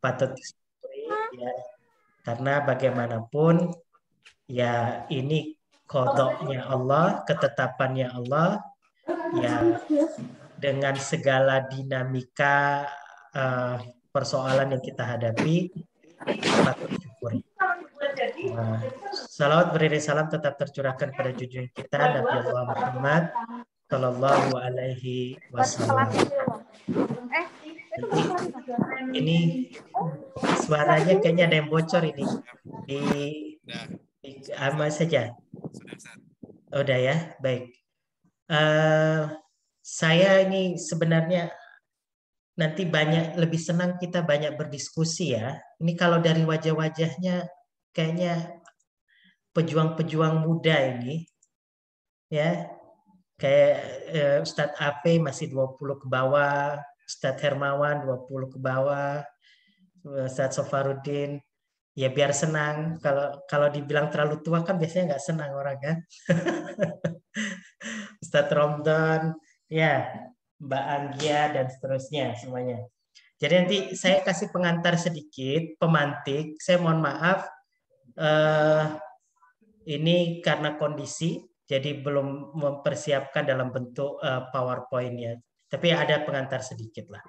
patut disyukuri ya, karena bagaimanapun ya ini qadanya Allah, ketetapannya Allah ya, dengan segala dinamika eh, persoalan yang kita hadapi patut disyukuri. Nah, salawat beriring salam tetap tercurahkan pada junjungan kita Nabi Allah Muhammad Shallallahu Alaihi Wasallam. Nanti ini suaranya kayaknya ada yang bocor ini di, aman saja. Oh, udah ya, baik. Eh, saya ini sebenarnya nanti lebih senang kita banyak berdiskusi ya. Ini kalau dari wajah-wajahnya kayaknya pejuang-pejuang muda ini ya. Kayak Ustadz AP masih 20 ke bawah, Ustadz Hermawan 20 ke bawah, Ustadz Sofaruddin. Ya biar senang. Kalau kalau dibilang terlalu tua kan biasanya nggak senang orang kan. Ustadz Romdon, ya Mbak Anggia dan seterusnya semuanya. Jadi nanti saya kasih pengantar sedikit, pemantik. Saya mohon maaf, eh, ini karena kondisi, jadi belum mempersiapkan dalam bentuk PowerPoint ya. Tapi ada pengantar sedikit lah.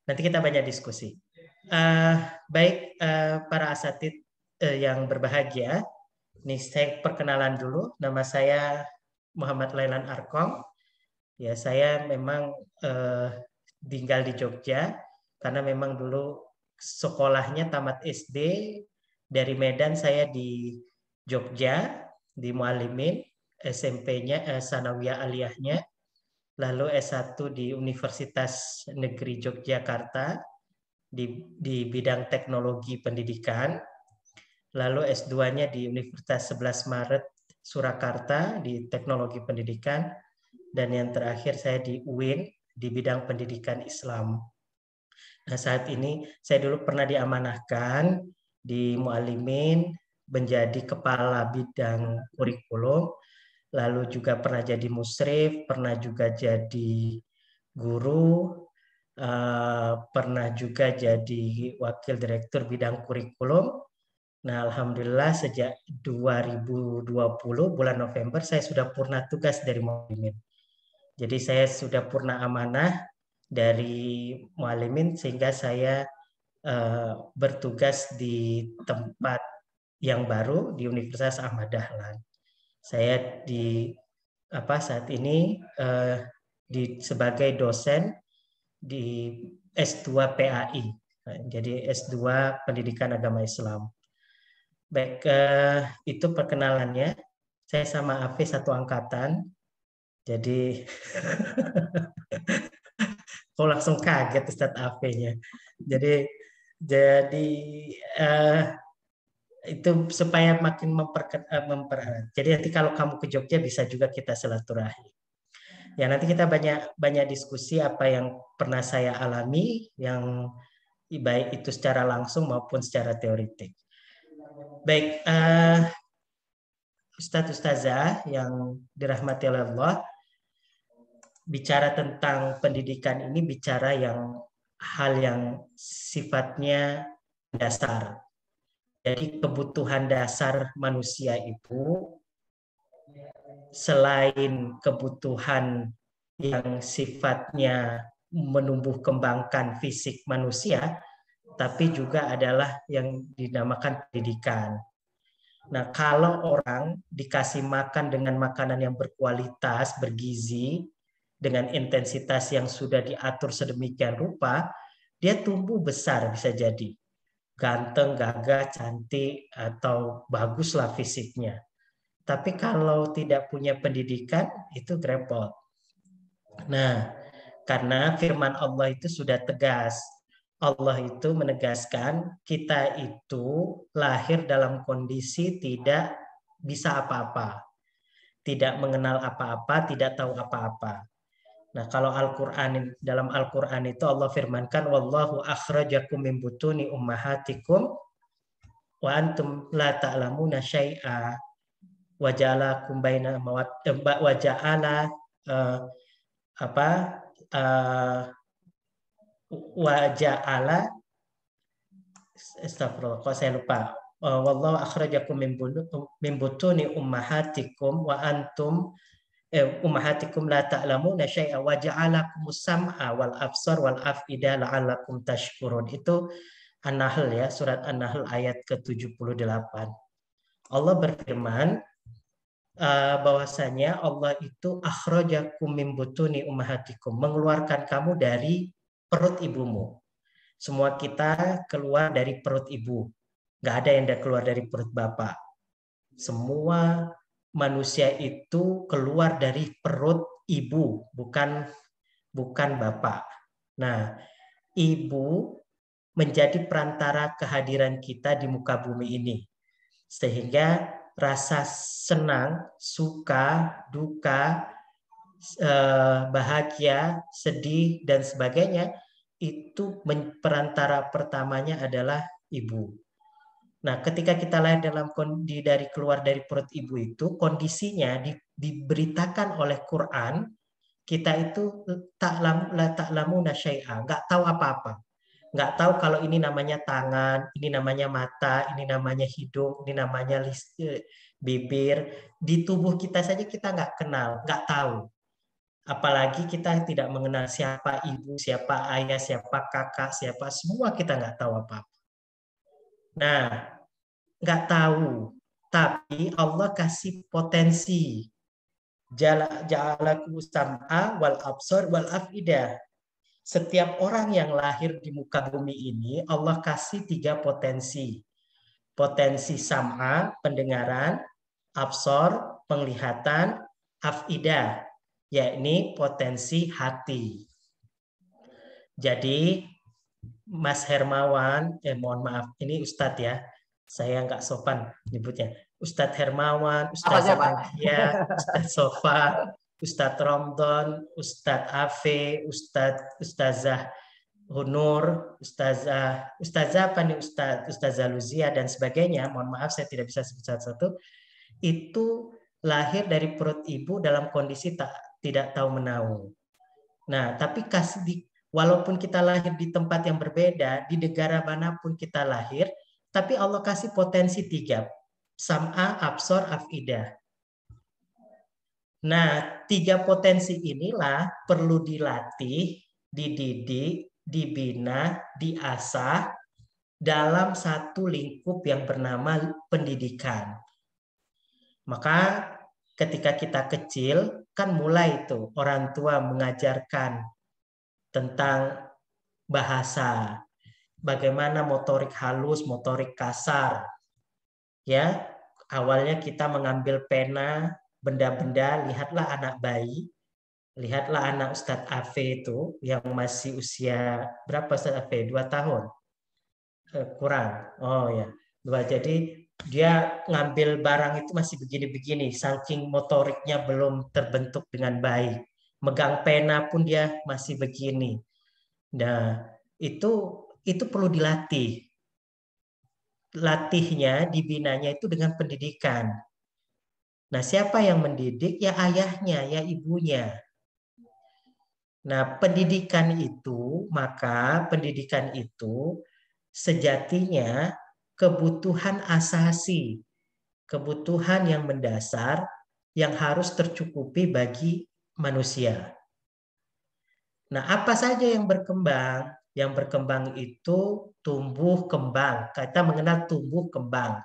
Nanti kita banyak diskusi. Eh, baik para asatid yang berbahagia, nih saya perkenalan dulu. Nama saya Muhammad Lailan Arkom. Ya saya memang tinggal di Jogja karena memang dulu sekolahnya tamat SD dari Medan, saya di Jogja di Muallimin, SMP-nya Sanawiyah Aliyahnya, lalu S1 di Universitas Negeri Yogyakarta di bidang teknologi pendidikan, lalu S2-nya di Universitas 11 Maret Surakarta di teknologi pendidikan, dan yang terakhir saya di UIN di bidang pendidikan Islam. Nah, saat ini saya dulu pernah diamanahkan di Muallimin menjadi kepala bidang kurikulum, lalu juga pernah jadi musrif, pernah juga jadi guru, pernah juga jadi wakil direktur bidang kurikulum. Nah, alhamdulillah sejak 2020 bulan November saya sudah purna tugas dari Muallimin. Jadi saya sudah purna amanah dari Muallimin sehingga saya bertugas di tempat yang baru di Universitas Ahmad Dahlan. Saya saat ini sebagai dosen di S2 PAI. Jadi S2 Pendidikan Agama Islam. Baik, itu perkenalannya. Saya sama Afi satu angkatan. Jadi kok langsung kaget Ustadz Afi-nya. Jadi eh, itu supaya makin mempererat. Jadi nanti kalau kamu ke Jogja bisa juga kita silaturahmi. Ya nanti kita banyak diskusi apa yang pernah saya alami, yang baik itu secara langsung maupun secara teoritik. Baik, Ustadz Ustazah yang dirahmati Allah, bicara tentang pendidikan ini bicara hal yang sifatnya dasar. Jadi kebutuhan dasar manusia itu selain kebutuhan yang sifatnya menumbuh kembangkan fisik manusia, tapi juga adalah yang dinamakan pendidikan. Nah, kalau orang dikasih makan dengan makanan yang berkualitas, bergizi, dengan intensitas yang sudah diatur sedemikian rupa, dia tumbuh besar bisa jadi. Ganteng, gagah, cantik, atau baguslah fisiknya. Tapi kalau tidak punya pendidikan, itu repot. Nah, karena firman Allah itu sudah tegas. Allah itu menegaskan kita itu lahir dalam kondisi tidak bisa apa-apa. Tidak mengenal apa-apa, tidak tahu apa-apa. Nah, kalau dalam Al-Qur'an itu Allah firmankan wallahu akhrajakum min butuni ummahatikum wa antum la ta'lamuna syai'a wa ja'alakum baina wa ja'ala apa wa ja'ala Astagfirullah, kok saya lupa. Wallahu akhrajakum min butuni ummahatikum wa antum ummahatikum la ta'lamuna syai'a wa ja'alakumus sam'a wal absar wal af'ida la'allakum tashkurun. Itu An-Nahl ya, surat An-Nahl ayat ke-78. Allah berfirman bahwasanya Allah itu akhrajakum min butuni ummahatikum, mengeluarkan kamu dari perut ibumu. Semua kita keluar dari perut ibu. Nggak ada yang keluar dari perut bapak. Semua manusia itu keluar dari perut ibu, bukan bapak. Nah, ibu menjadi perantara kehadiran kita di muka bumi ini. Sehingga rasa senang, suka, duka, bahagia, sedih, dan sebagainya, itu perantara pertamanya adalah ibu. Nah, ketika kita lahir dari keluar dari perut ibu itu, kondisinya diberitakan oleh Quran, kita itu ta'lamuna syai'a, nggak tahu apa-apa. Nggak tahu kalau ini namanya tangan, ini namanya mata, ini namanya hidung, ini namanya bibir. Di tubuh kita saja kita nggak kenal, nggak tahu. Apalagi kita tidak mengenal siapa ibu, siapa ayah, siapa kakak, siapa, semua kita nggak tahu apa-apa. Nah, nggak tahu, tapi Allah kasih potensi. Ja'alaku sam'a wal absar wal af'idah. Setiap orang yang lahir di muka bumi ini, Allah kasih 3 potensi. Potensi sam'a, pendengaran, absor, penglihatan, af'idah, yakni potensi hati. Jadi, Mas Hermawan, mohon maaf, ini Ustadz ya, saya nggak sopan nyebutnya. Ustadz Hermawan, Ustadz Zakaria, Ustadz Sofa, Ustadz Romdon, Ustadz Afe, Ustazah Hunur, Ustazah apa nih, Ustazah Luzia, dan sebagainya. Mohon maaf saya tidak bisa sebut satu-satu. Itu lahir dari perut ibu dalam kondisi tidak tahu menahu. Nah, tapi walaupun kita lahir di tempat yang berbeda, di negara manapun kita lahir, tapi Allah kasih potensi 3. Sam'a, absor, af'idah. Nah, 3 potensi inilah perlu dilatih, dididik, dibina, diasah dalam satu lingkup yang bernama pendidikan. Maka ketika kita kecil, kan mulai itu orang tua mengajarkan tentang bahasa, bagaimana motorik halus, motorik kasar. Ya, awalnya kita mengambil pena, benda-benda, lihatlah anak bayi, lihatlah anak Ustadz Afe itu yang masih usia berapa Ustadz Afe? 2 tahun? Kurang. Oh ya, 2. Jadi dia ngambil barang itu masih begini-begini, saking motoriknya belum terbentuk dengan baik. Megang pena pun dia masih begini. Nah, itu perlu dilatih. Latihnya, dibinanya itu dengan pendidikan. Nah, siapa yang mendidik? Ya ayahnya, ya ibunya. Nah, pendidikan itu sejatinya kebutuhan asasi, kebutuhan yang mendasar yang harus tercukupi bagi manusia. Nah, apa saja yang berkembang? Yang berkembang itu tumbuh kembang. Kita mengenal tumbuh kembang.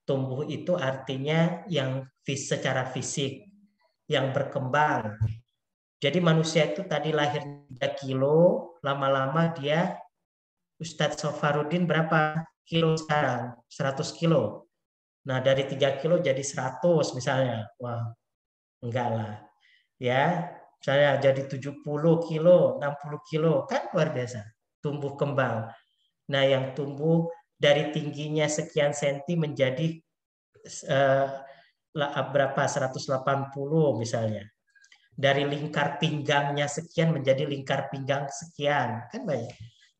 Tumbuh itu artinya yang secara fisik, yang berkembang. Jadi manusia itu tadi lahir 3 kilo, lama-lama dia, Ustadz Sofarudin berapa kilo sekarang? 100 kilo. Nah, dari 3 kilo jadi 100 misalnya. Wah, enggak lah. Ya, misalnya jadi 70 kilo, 60 kilo, kan luar biasa. Tumbuh kembang. Nah, yang tumbuh dari tingginya sekian senti menjadi berapa? 180 misalnya. Dari lingkar pinggangnya sekian menjadi lingkar pinggang sekian. Kan banyak.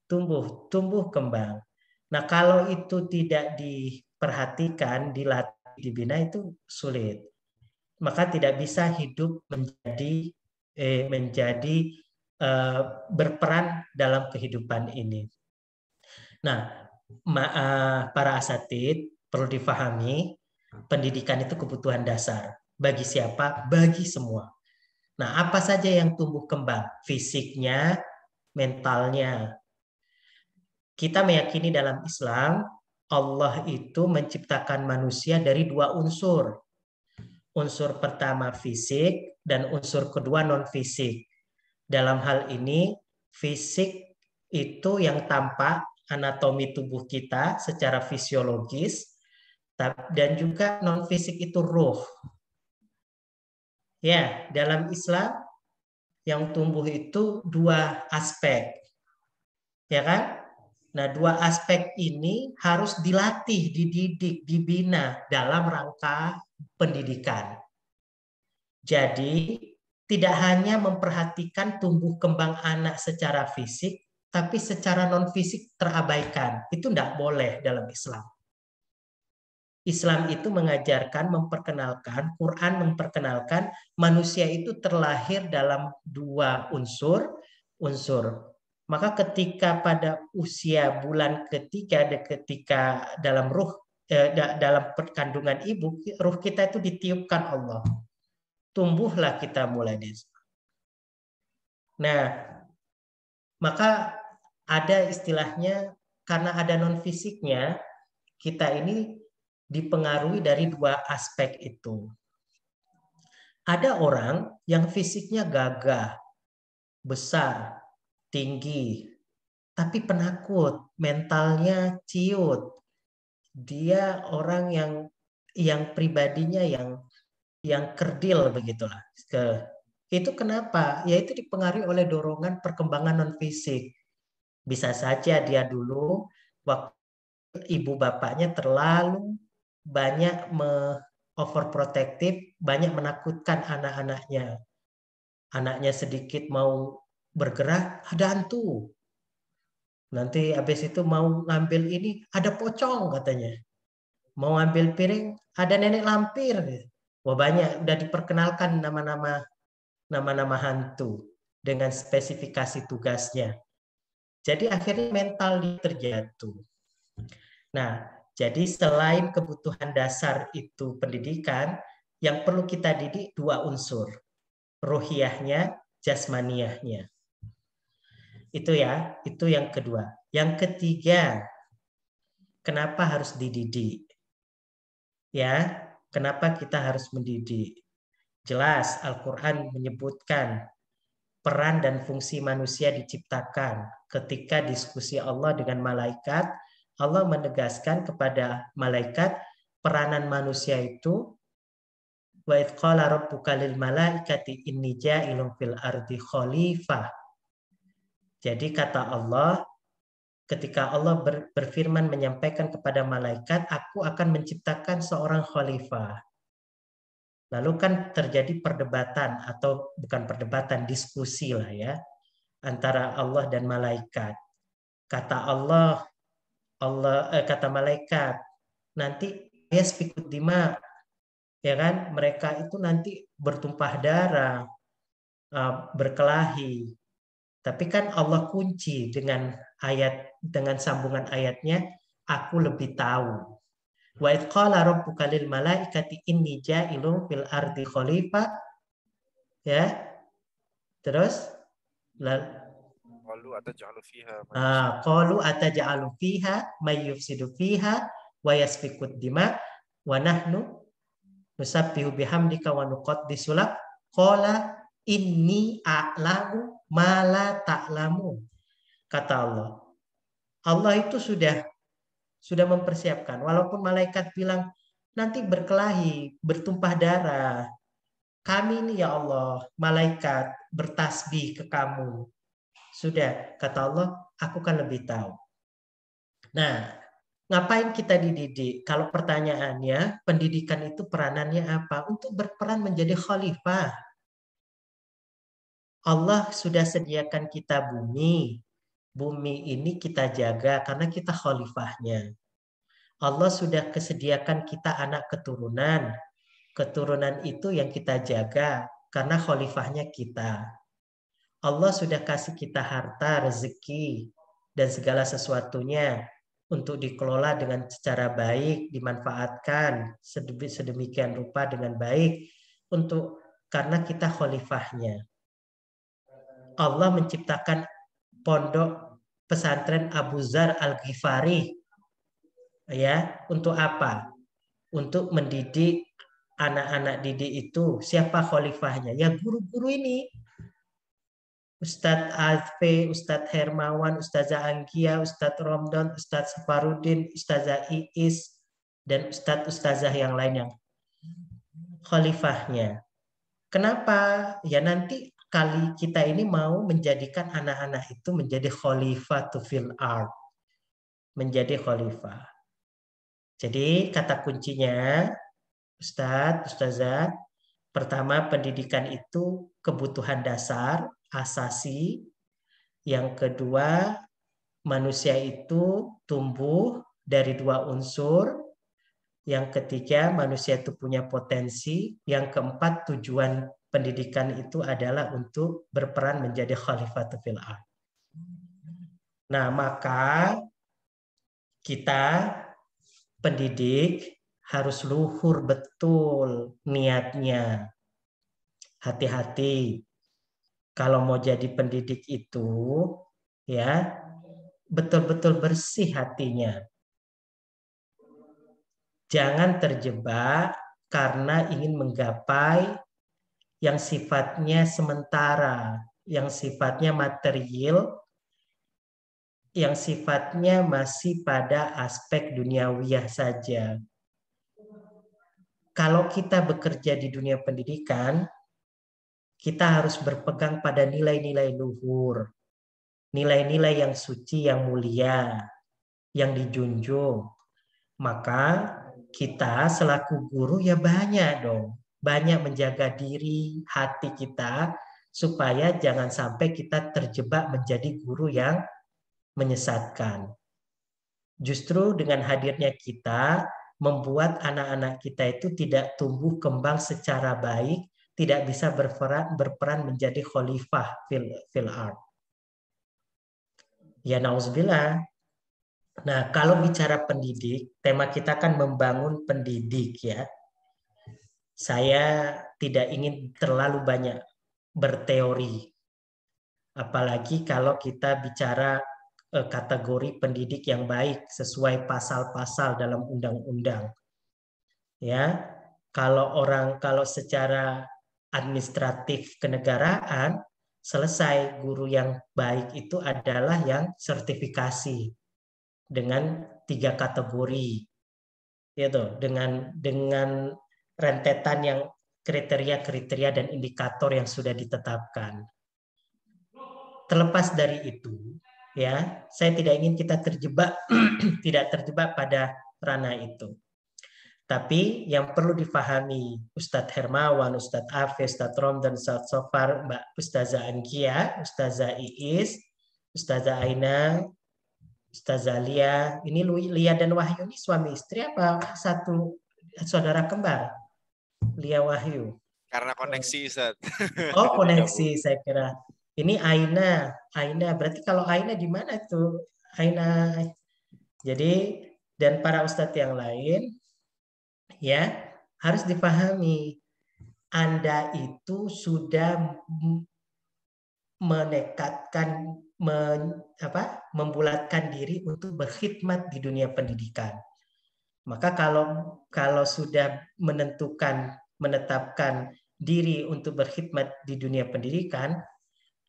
Tumbuh kembang. Nah, kalau itu tidak diperhatikan, dilatih, dibina, itu sulit. Maka tidak bisa hidup berperan dalam kehidupan ini. Nah, para asatid perlu difahami, pendidikan itu kebutuhan dasar. Bagi siapa? Bagi semua. Nah, apa saja yang tumbuh kembang? Fisiknya, mentalnya. Kita meyakini dalam Islam, Allah itu menciptakan manusia dari dua unsur. Unsur pertama fisik dan unsur kedua non-fisik. Dalam hal ini, fisik itu yang tampak anatomi tubuh kita secara fisiologis, dan juga non-fisik itu ruh. Ya, dalam Islam yang tumbuh itu dua aspek, ya kan? Nah, dua aspek ini harus dilatih, dididik, dibina dalam rangka pendidikan. Jadi, tidak hanya memperhatikan tumbuh kembang anak secara fisik, tapi secara non-fisik terabaikan. Itu tidak boleh dalam Islam. Islam itu mengajarkan, memperkenalkan, Quran memperkenalkan manusia itu terlahir dalam dua unsur. Maka ketika pada usia bulan ketiga, ketika dalam dalam kandungan ibu, ruh kita itu ditiupkan Allah. Tumbuhlah kita mulai dari situ. Nah, maka ada istilahnya, karena ada non-fisiknya, kita ini dipengaruhi dari dua aspek itu. Ada orang yang fisiknya gagah, besar, tinggi, tapi penakut, mentalnya ciut. Dia orang yang pribadinya yang kerdil begitulah. Itu kenapa? Yaitu dipengaruhi oleh dorongan perkembangan non-fisik. Bisa saja dia dulu waktu ibu bapaknya terlalu banyak overprotective, banyak menakutkan anak-anaknya. Anaknya sedikit mau bergerak, ada hantu. Nanti habis itu mau ngambil ini, ada pocong katanya. Mau ngambil piring, ada nenek lampir. Wah, banyak udah diperkenalkan nama-nama hantu dengan spesifikasi tugasnya. Jadi akhirnya mental dia terjatuh. Nah, jadi selain kebutuhan dasar itu pendidikan, yang perlu kita didik dua unsur. Ruhiyahnya, jasmaniyahnya. Itu ya, itu yang kedua. Yang ketiga, kenapa harus dididik? Ya, kenapa kita harus mendidik? Jelas Al-Quran menyebutkan peran dan fungsi manusia diciptakan. Ketika diskusi Allah dengan malaikat, Allah menegaskan kepada malaikat peranan manusia itu, wa idz qala rabbuka lil malaikati inni ja'ilun fil ardi khalifah. Jadi kata Allah, ketika Allah berfirman menyampaikan kepada malaikat, aku akan menciptakan seorang khalifah. Lalu kan terjadi perdebatan, atau bukan perdebatan, diskusi lah ya, antara Allah dan malaikat. Kata kata malaikat, nanti yasfikut dima, ya kan? Mereka itu nanti bertumpah darah, berkelahi. Tapi kan Allah kunci dengan sambungan ayatnya, aku lebih tahu. Wa idz qala rabbuka lil malaikati inni ja'ilun fil ardi khalifah, ya. Terus qalu ataj'alu fiha may yufsidu fiha wa yasfikud dima wa nahnu nusabbihu bihamdika wa nuqaddisu lak qala inni a'lamu ma la ta'lamu. Kata Allah. Allah itu sudah mempersiapkan. Walaupun malaikat bilang nanti berkelahi, bertumpah darah. Kami ini ya Allah, malaikat bertasbih ke kamu. Sudah, kata Allah, aku kan lebih tahu. Nah, ngapain kita dididik? Kalau pertanyaannya, pendidikan itu peranannya apa? Untuk berperan menjadi khalifah. Allah sudah sediakan kita bumi. Bumi ini kita jaga karena kita khalifahnya. Allah sudah kesediakan kita anak keturunan. Keturunan itu yang kita jaga karena khalifahnya kita. Allah sudah kasih kita harta, rezeki, dan segala sesuatunya. untuk dikelola dengan secara baik, dimanfaatkan sedemikian rupa dengan baik karena kita khalifahnya. Allah menciptakan pondok pesantren Abu Dzar Al-Ghifari, ya, untuk apa? Untuk mendidik anak-anak didik itu. Siapa khalifahnya? Ya guru-guru ini. Ustadz Alfe, Ustadz Hermawan, Ustazah Anggia, Ustadz Romdon, Ustadz Safarudin, Ustazah Iis, dan Ustadz-Ustazah yang lain yang khalifahnya. Kenapa? Ya nanti kali kita ini mau menjadikan anak-anak itu menjadi khalifah to fil art. Menjadi khalifah. Jadi kata kuncinya, Ustadz, Ustazah, pertama pendidikan itu kebutuhan dasar, asasi. Yang kedua, manusia itu tumbuh dari dua unsur. Yang ketiga, manusia itu punya potensi. Yang keempat, tujuan pendidikan itu adalah untuk berperan menjadi khalifatul fil ard. Nah, maka kita pendidik harus luhur betul niatnya. Hati-hati. Kalau mau jadi pendidik itu, ya, betul-betul bersih hatinya. Jangan terjebak karena ingin menggapai yang sifatnya sementara, yang sifatnya material, yang sifatnya masih pada aspek duniawiyah saja. Kalau kita bekerja di dunia pendidikan, kita harus berpegang pada nilai-nilai luhur, nilai-nilai yang suci, yang mulia, yang dijunjung. Maka kita selaku guru ya banyak dong. Banyak menjaga diri, hati kita, supaya jangan sampai kita terjebak menjadi guru yang menyesatkan. Justru dengan hadirnya kita, membuat anak-anak kita itu tidak tumbuh kembang secara baik, tidak bisa berperan menjadi khalifah fil art. Ya nauzubillah. Nah, kalau bicara pendidik, tema kita kan membangun pendidik ya. Saya tidak ingin terlalu banyak berteori. Apalagi kalau kita bicara kategori pendidik yang baik sesuai pasal-pasal dalam undang-undang. Ya, kalau secara administratif kenegaraan selesai, guru yang baik itu adalah yang sertifikasi dengan 3 kategori, gitu, dengan rentetan yang kriteria-kriteria dan indikator yang sudah ditetapkan. Terlepas dari itu, ya, saya tidak ingin kita terjebak tidak terjebak pada ranah itu. Tapi yang perlu difahami Ustadz Hermawan, Ustadz Afif, Ustadz Romdan, Ustadz Sofar, Mbak Ustazah Anggia, Ustazah Iis, Ustazah Aina, Ustazah Lia. Ini Lia dan Wahyu ini suami istri apa satu saudara kembar? Lia Wahyu. Karena koneksi, Ustaz. Oh, koneksi saya kira. Ini Aina. Aina berarti kalau Aina di mana tuh? Aina. Jadi dan para ustadz yang lain ya harus dipahami Anda itu sudah menekatkan membulatkan diri untuk berkhidmat di dunia pendidikan. Maka kalau sudah menetapkan diri untuk berkhidmat di dunia pendidikan,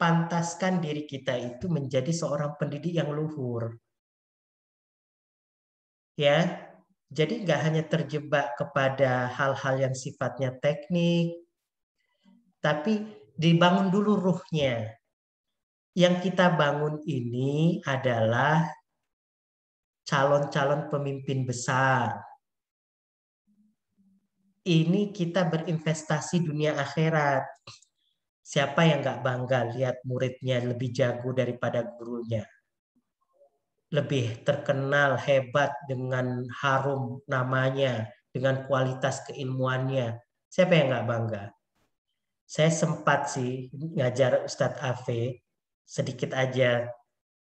pantaskan diri kita itu menjadi seorang pendidik yang luhur. Ya, jadi nggak hanya terjebak kepada hal-hal yang sifatnya teknik, tapi dibangun dulu ruhnya. Yang kita bangun ini adalah calon-calon pemimpin besar. Ini kita berinvestasi dunia akhirat. Siapa yang nggak bangga lihat muridnya lebih jago daripada gurunya? Lebih terkenal, hebat dengan harum namanya, dengan kualitas keilmuannya. Siapa yang nggak bangga? Saya sempat sih ngajar Ustadz Afe, sedikit aja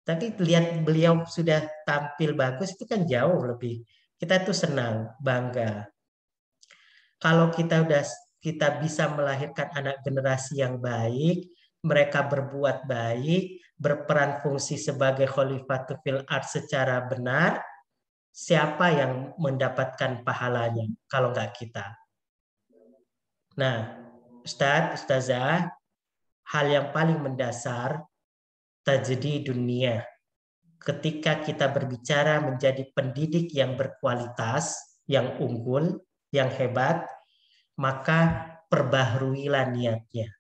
Tapi lihat beliau sudah tampil bagus itu kan jauh lebih. Kita tuh senang, bangga. Kalau kita bisa melahirkan anak generasi yang baik, mereka berbuat baik, berperan fungsi sebagai khalifatul fil ard secara benar, siapa yang mendapatkan pahalanya kalau nggak kita? Nah, Ustadz, Ustazah, hal yang paling mendasar terjadi dunia. Ketika kita berbicara menjadi pendidik yang berkualitas, yang unggul, yang hebat, maka perbaharuilah niatnya.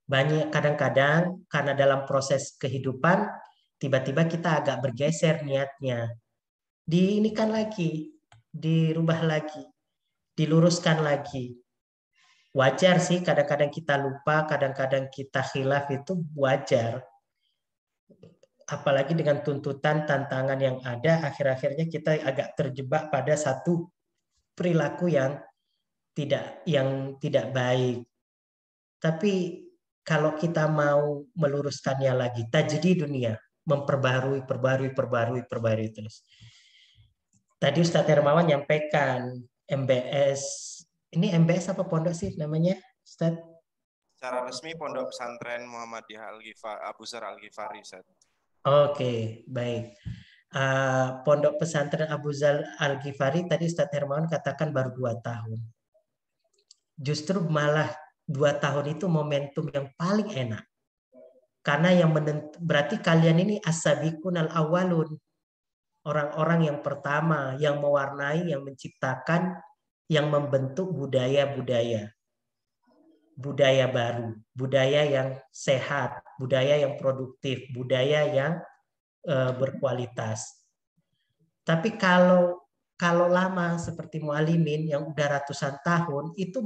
Banyak kadang-kadang karena dalam proses kehidupan tiba-tiba kita agak bergeser niatnya. Diinikan lagi, dirubah lagi, diluruskan lagi. Wajar sih kadang-kadang kita lupa, kadang-kadang kita khilaf, itu wajar. Apalagi dengan tuntutan tantangan yang ada, akhir-akhirnya kita agak terjebak pada satu perilaku yang tidak baik. Tapi kalau kita mau meluruskannya lagi, tajdi dunia, perbarui terus. Tadi Ustadz Hermawan nyampaikan MBS, ini MBS apa pondok sih namanya, Ustadz? Secara resmi Pondok Pesantren Muhammadiyah Abu Zar Al-Ghifari, Ustaz. Oke, baik. Pondok Pesantren Abu Zar Al-Ghifari tadi Ustadz Hermawan katakan baru 2 tahun. Justru malah 2 tahun itu momentum yang paling enak. Karena yang berarti kalian ini as-sabiqun al-awwalun. Orang-orang yang pertama, yang mewarnai, yang menciptakan, yang membentuk budaya-budaya. Budaya baru, budaya yang sehat, budaya yang produktif, budaya yang berkualitas. Tapi kalau lama seperti mualimin yang udah ratusan tahun, itu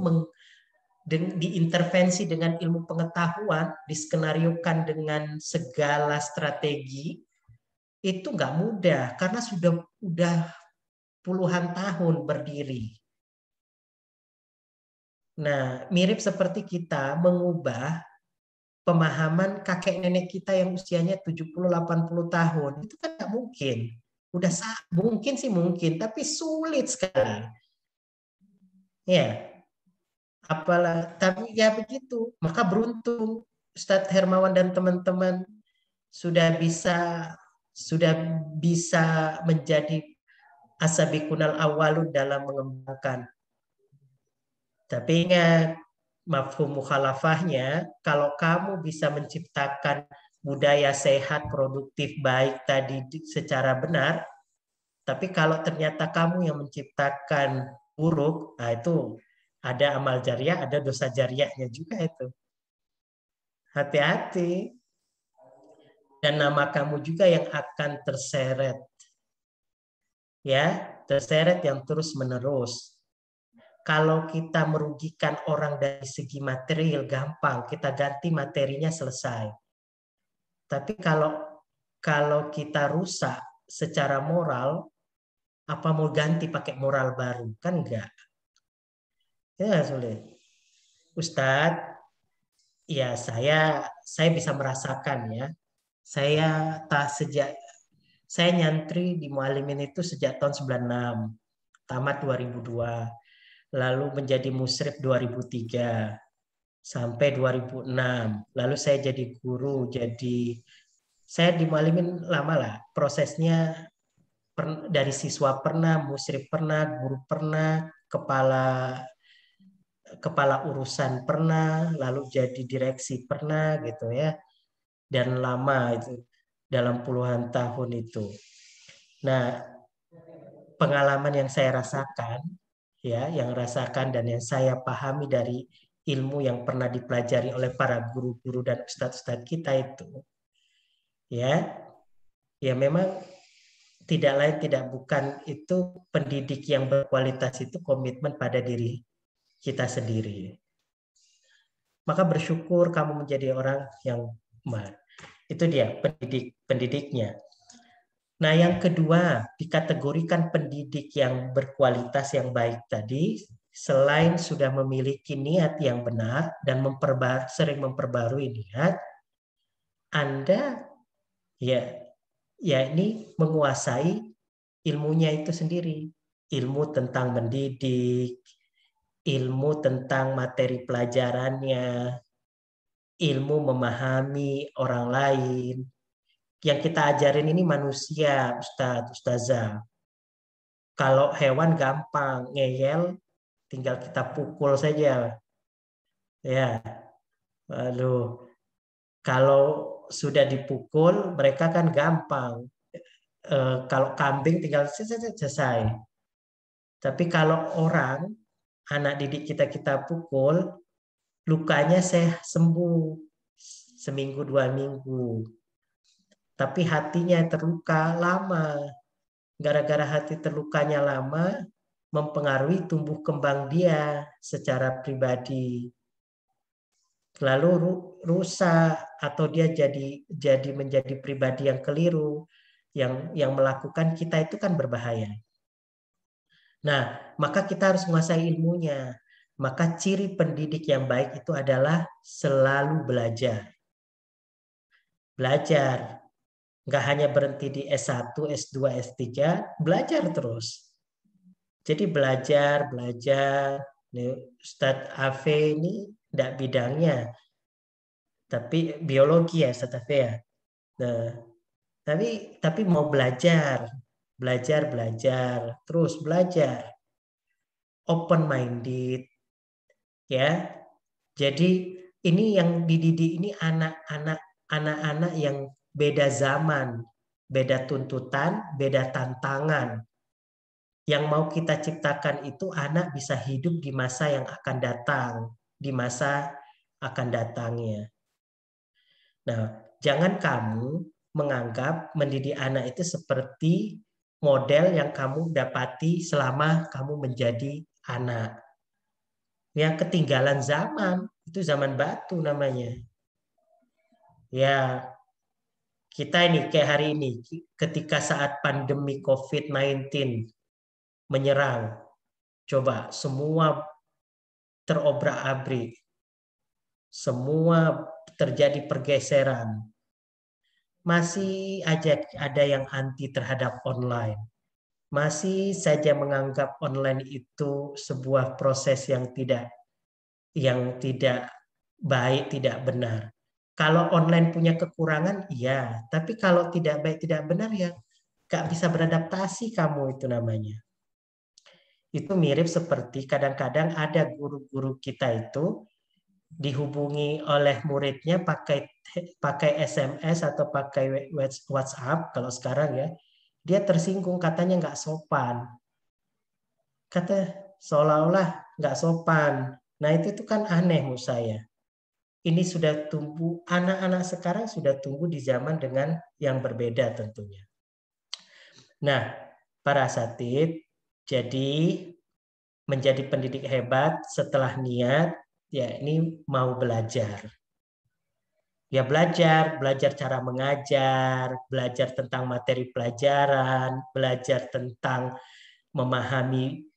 diintervensi dengan ilmu pengetahuan, diskenariokan dengan segala strategi, itu nggak mudah karena udah puluhan tahun berdiri. Nah, mirip seperti kita mengubah pemahaman kakek nenek kita yang usianya 70-80 tahun. Itu kan nggak mungkin. Mungkin sih mungkin, tapi sulit sekali. Ya, tapi ya begitu. Maka beruntung Ustadz Hermawan dan teman-teman sudah bisa menjadi asabiqunal awwalun dalam mengembangkan. Tapi ingat, mafhum mukhalafahnya, kalau kamu bisa menciptakan budaya sehat, produktif, baik tadi secara benar, tapi kalau ternyata kamu yang menciptakan buruk, nah itu ada amal jariah, ada dosa jariahnya juga itu. Hati-hati. Dan nama kamu juga yang akan terseret. Ya, terseret yang terus-menerus. Kalau kita merugikan orang dari segi material, gampang. Kita ganti materinya, selesai. Tapi kalau kita rusak secara moral, apa mau ganti pakai moral baru? Kan enggak. Ya, sulit. Ustadz, ya saya bisa merasakan ya. Saya nyantri di Mualimin itu sejak tahun 96, tamat 2002. Lalu menjadi musyrif 2003 sampai 2006. Lalu saya jadi guru, saya di Mualimin lama lah. Prosesnya dari siswa pernah, musyrif pernah, guru pernah, kepala urusan pernah, lalu jadi direksi pernah gitu ya. Dan lama itu, dalam puluhan tahun itu. Nah, pengalaman yang saya rasakan, dan yang saya pahami dari ilmu yang pernah dipelajari oleh para guru-guru dan ustadz-ustadz kita itu, ya memang tidak lain tidak bukan itu pendidik yang berkualitas itu komitmen pada diri kita sendiri. Maka bersyukur kamu menjadi orang yang itu dia pendidiknya. Nah, yang kedua, dikategorikan pendidik yang berkualitas yang baik tadi, selain sudah memiliki niat yang benar dan sering memperbarui niat, Anda Ya, ya ini menguasai ilmunya itu sendiri. Ilmu tentang mendidik, ilmu tentang materi pelajarannya, ilmu memahami orang lain. Yang kita ajarin ini manusia, Ustadz, Ustazah. Kalau hewan gampang, ngeyel, tinggal kita pukul saja. Ya, lalu kalau sudah dipukul, mereka kan gampang. Kalau kambing tinggal selesai. Tapi kalau orang, anak didik kita pukul, lukanya saya sembuh seminggu 2 minggu. Tapi hatinya terluka lama. Gara-gara hati terlukanya lama, mempengaruhi tumbuh kembang dia secara pribadi. Lalu rusak atau dia jadi menjadi pribadi yang keliru, yang melakukan kita itu kan berbahaya. Nah, maka kita harus menguasai ilmunya. Maka ciri pendidik yang baik itu adalah selalu belajar. Belajar. Nggak hanya berhenti di S1, S2, S3, belajar terus. Jadi belajar. Ustadz Afe ini tidak bidangnya, tapi biologi ya Ustadz Afe ya. Nah, tapi mau belajar, terus belajar, open minded, ya. Jadi ini yang dididik ini anak-anak yang beda zaman, beda tuntutan, beda tantangan. Yang mau kita ciptakan itu anak bisa hidup di masa yang akan datang, di masa akan datangnya. Nah, jangan kamu menganggap mendidik anak itu seperti model yang kamu dapati selama kamu menjadi anak. Yang ketinggalan zaman, itu zaman batu namanya. Ya, kita ini kayak hari ini, ketika saat pandemi COVID-19 menyerang, coba semua terobrak-abrik, semua terjadi pergeseran. Masih aja ada yang anti terhadap online. Masih saja menganggap online itu sebuah proses yang tidak baik, tidak benar. Kalau online punya kekurangan, iya. Tapi kalau tidak baik, tidak benar, ya nggak bisa beradaptasi kamu itu namanya. Itu mirip seperti kadang-kadang ada guru-guru kita itu dihubungi oleh muridnya pakai SMS atau pakai WhatsApp kalau sekarang ya, dia tersinggung katanya nggak sopan. Kata seolah-olah nggak sopan. Nah itu kan aneh menurut saya. Ini sudah tumbuh, anak-anak sekarang sudah tumbuh di zaman dengan yang berbeda tentunya. Nah, para asatid, jadi menjadi pendidik hebat setelah niat, ya ini mau belajar. Ya belajar cara mengajar, belajar tentang materi pelajaran, belajar tentang memahami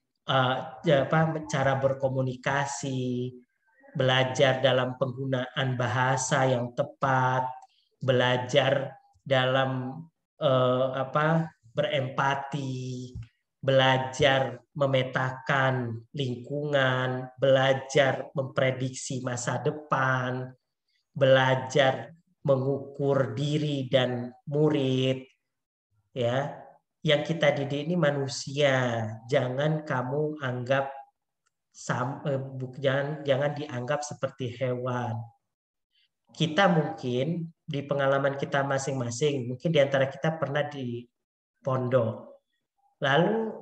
cara berkomunikasi, belajar dalam penggunaan bahasa yang tepat, belajar dalam berempati, belajar memetakan lingkungan, belajar memprediksi masa depan, belajar mengukur diri dan murid, ya. Yang kita didik ini manusia, jangan kamu anggap jangan dianggap seperti hewan. Kita mungkin di pengalaman kita masing-masing, mungkin di antara kita pernah di pondok. Lalu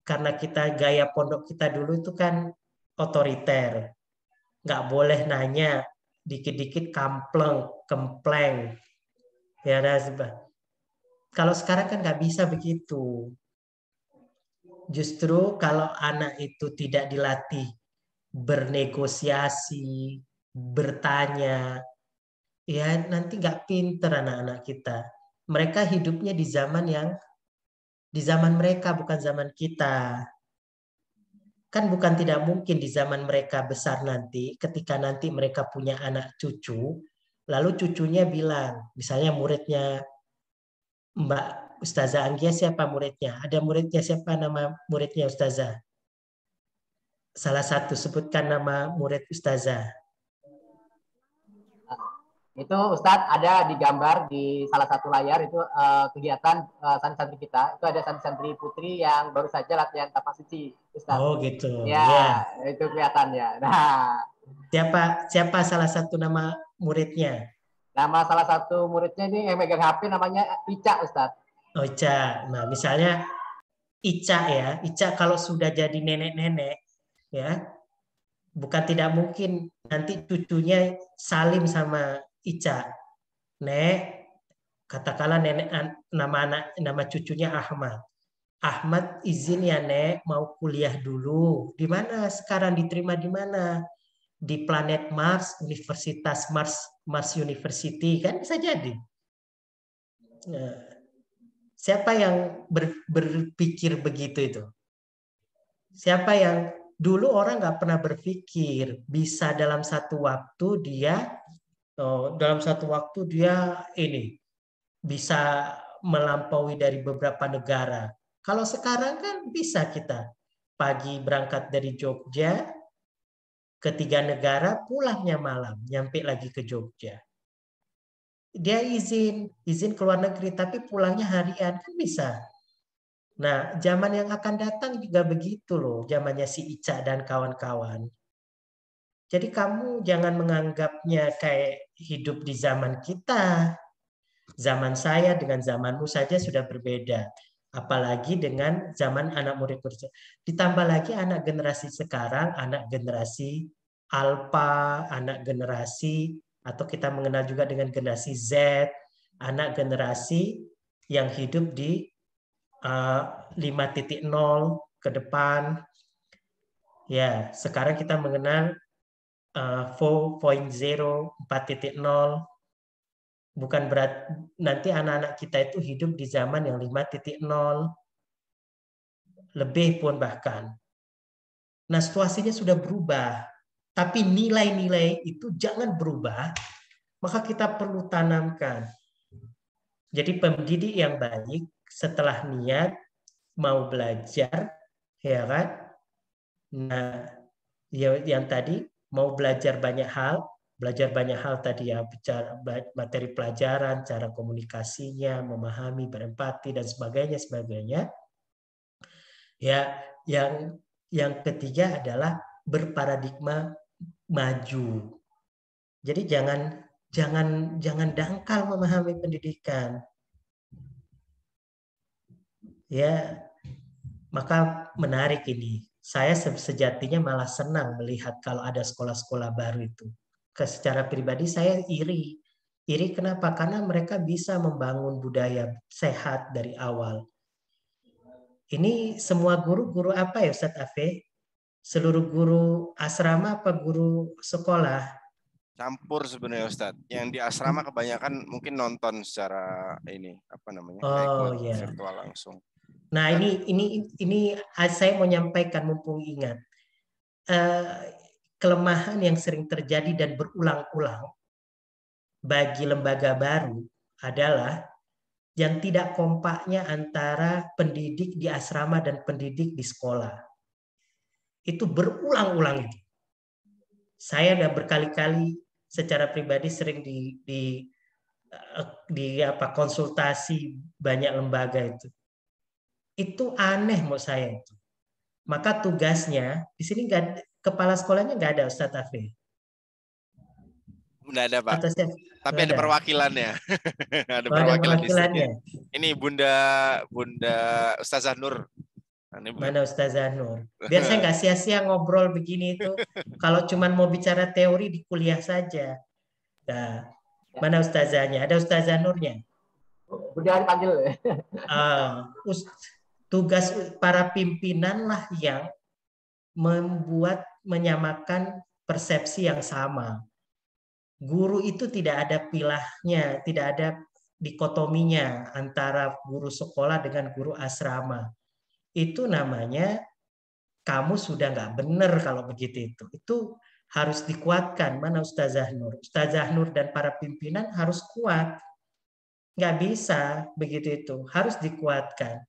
karena kita gaya pondok kita dulu itu kan otoriter, nggak boleh nanya, dikit-dikit kempleng, ya. Kalau sekarang kan nggak bisa begitu. Justru kalau anak itu tidak dilatih bernegosiasi, bertanya, ya nanti nggak pinter anak-anak kita. Mereka hidupnya di zaman mereka, bukan zaman kita. Kan bukan tidak mungkin di zaman mereka besar nanti, ketika nanti mereka punya anak cucu, lalu cucunya bilang, misalnya muridnya Mbak Ustazah Anggia siapa muridnya? Ada muridnya siapa nama muridnya Ustazah? Salah satu sebutkan nama murid Ustazah. Itu Ustadz ada di gambar di salah satu layar itu kegiatan santri-santri kita. Itu ada santri-santri putri yang baru saja latihan kapasiti, Ustadz. Oh gitu. Ya, Ya. itu kelihatannya. Nah, Siapa salah satu nama muridnya? nama salah satu muridnya ini yang megang HP namanya Ica, Ustadz. Oh, Ica. Nah, misalnya Ica ya. Ica kalau sudah jadi nenek-nenek ya, bukan tidak mungkin nanti cucunya salim sama Ica. Nek, katakanlah nenek nama cucunya Ahmad. Ahmad izin ya Nek mau kuliah dulu. Di mana sekarang diterima di mana? Di planet Mars, Universitas Mars University kan bisa jadi. Nah, siapa yang berpikir begitu itu? Siapa yang dulu orang nggak pernah berpikir bisa dalam satu waktu dia ini bisa melampaui dari beberapa negara. Kalau sekarang kan bisa kita pagi berangkat dari Jogja ke 3 negara, pulangnya malam, nyampe lagi ke Jogja. Dia izin ke luar negeri, tapi pulangnya harian kan bisa. Nah, zaman yang akan datang juga begitu loh, zamannya si Ica dan kawan-kawan. Jadi kamu jangan menganggapnya kayak hidup di zaman kita. Zaman saya dengan zamanmu saja sudah berbeda. Apalagi dengan zaman anak murid murid. Ditambah lagi anak generasi sekarang, anak generasi Alpha, anak generasi, atau kita mengenal juga dengan generasi Z, anak generasi yang hidup di 5.0 ke depan. Ya, sekarang kita mengenal 4.0, 4.0. Bukan berat nanti anak-anak kita itu hidup di zaman yang 5.0 lebih pun bahkan. Nah, situasinya sudah berubah. Tapi nilai-nilai itu jangan berubah, maka kita perlu tanamkan. Jadi pendidik yang baik setelah niat mau belajar, ya kan? Nah, yang tadi mau belajar banyak hal tadi ya, bicara materi pelajaran, cara komunikasinya, memahami, berempati dan sebagainya. Ya, yang ketiga adalah berparadigma maju. Jadi jangan dangkal memahami pendidikan. Ya, maka menarik ini. Saya sejatinya malah senang melihat kalau ada sekolah-sekolah baru itu. Secara pribadi saya iri. Iri kenapa? Karena mereka bisa membangun budaya sehat dari awal. Ini semua guru apa ya Ustadz Afe? Seluruh guru asrama apa guru sekolah? Campur sebenarnya Ustadz. Yang di asrama kebanyakan mungkin nonton secara Oh ikut ya. virtual langsung. Nah, ini saya mau nyampaikan mumpung ingat. Kelemahan yang sering terjadi dan berulang-ulang bagi lembaga baru adalah yang tidak kompaknya antara pendidik di asrama dan pendidik di sekolah. Itu berulang-ulang itu. Saya udah berkali-kali secara pribadi sering di konsultasi banyak lembaga itu. Itu aneh menurut saya itu. Maka tugasnya di sini kepala sekolahnya nggak ada Ustadz Afri. Nggak ada Pak. Tapi ada perwakilannya. Ada perwakilannya. Ini Bunda Ustazah Nur. Mana Ustazah Nur? Biar saya nggak sia-sia ngobrol begini itu. Kalau cuma mau bicara teori di kuliah saja. Nah, mana Ustazahnya? Ada Ustazah Nurnya? Udah dipanggil. Tugas para pimpinan lah yang menyamakan persepsi yang sama. Guru itu tidak ada pilahnya, tidak ada dikotominya antara guru sekolah dengan guru asrama. Itu namanya kamu sudah nggak benar kalau begitu itu. Itu harus dikuatkan. Mana Ustazah Nur? Ustazah Nur dan para pimpinan harus kuat. Nggak bisa begitu itu. Harus dikuatkan.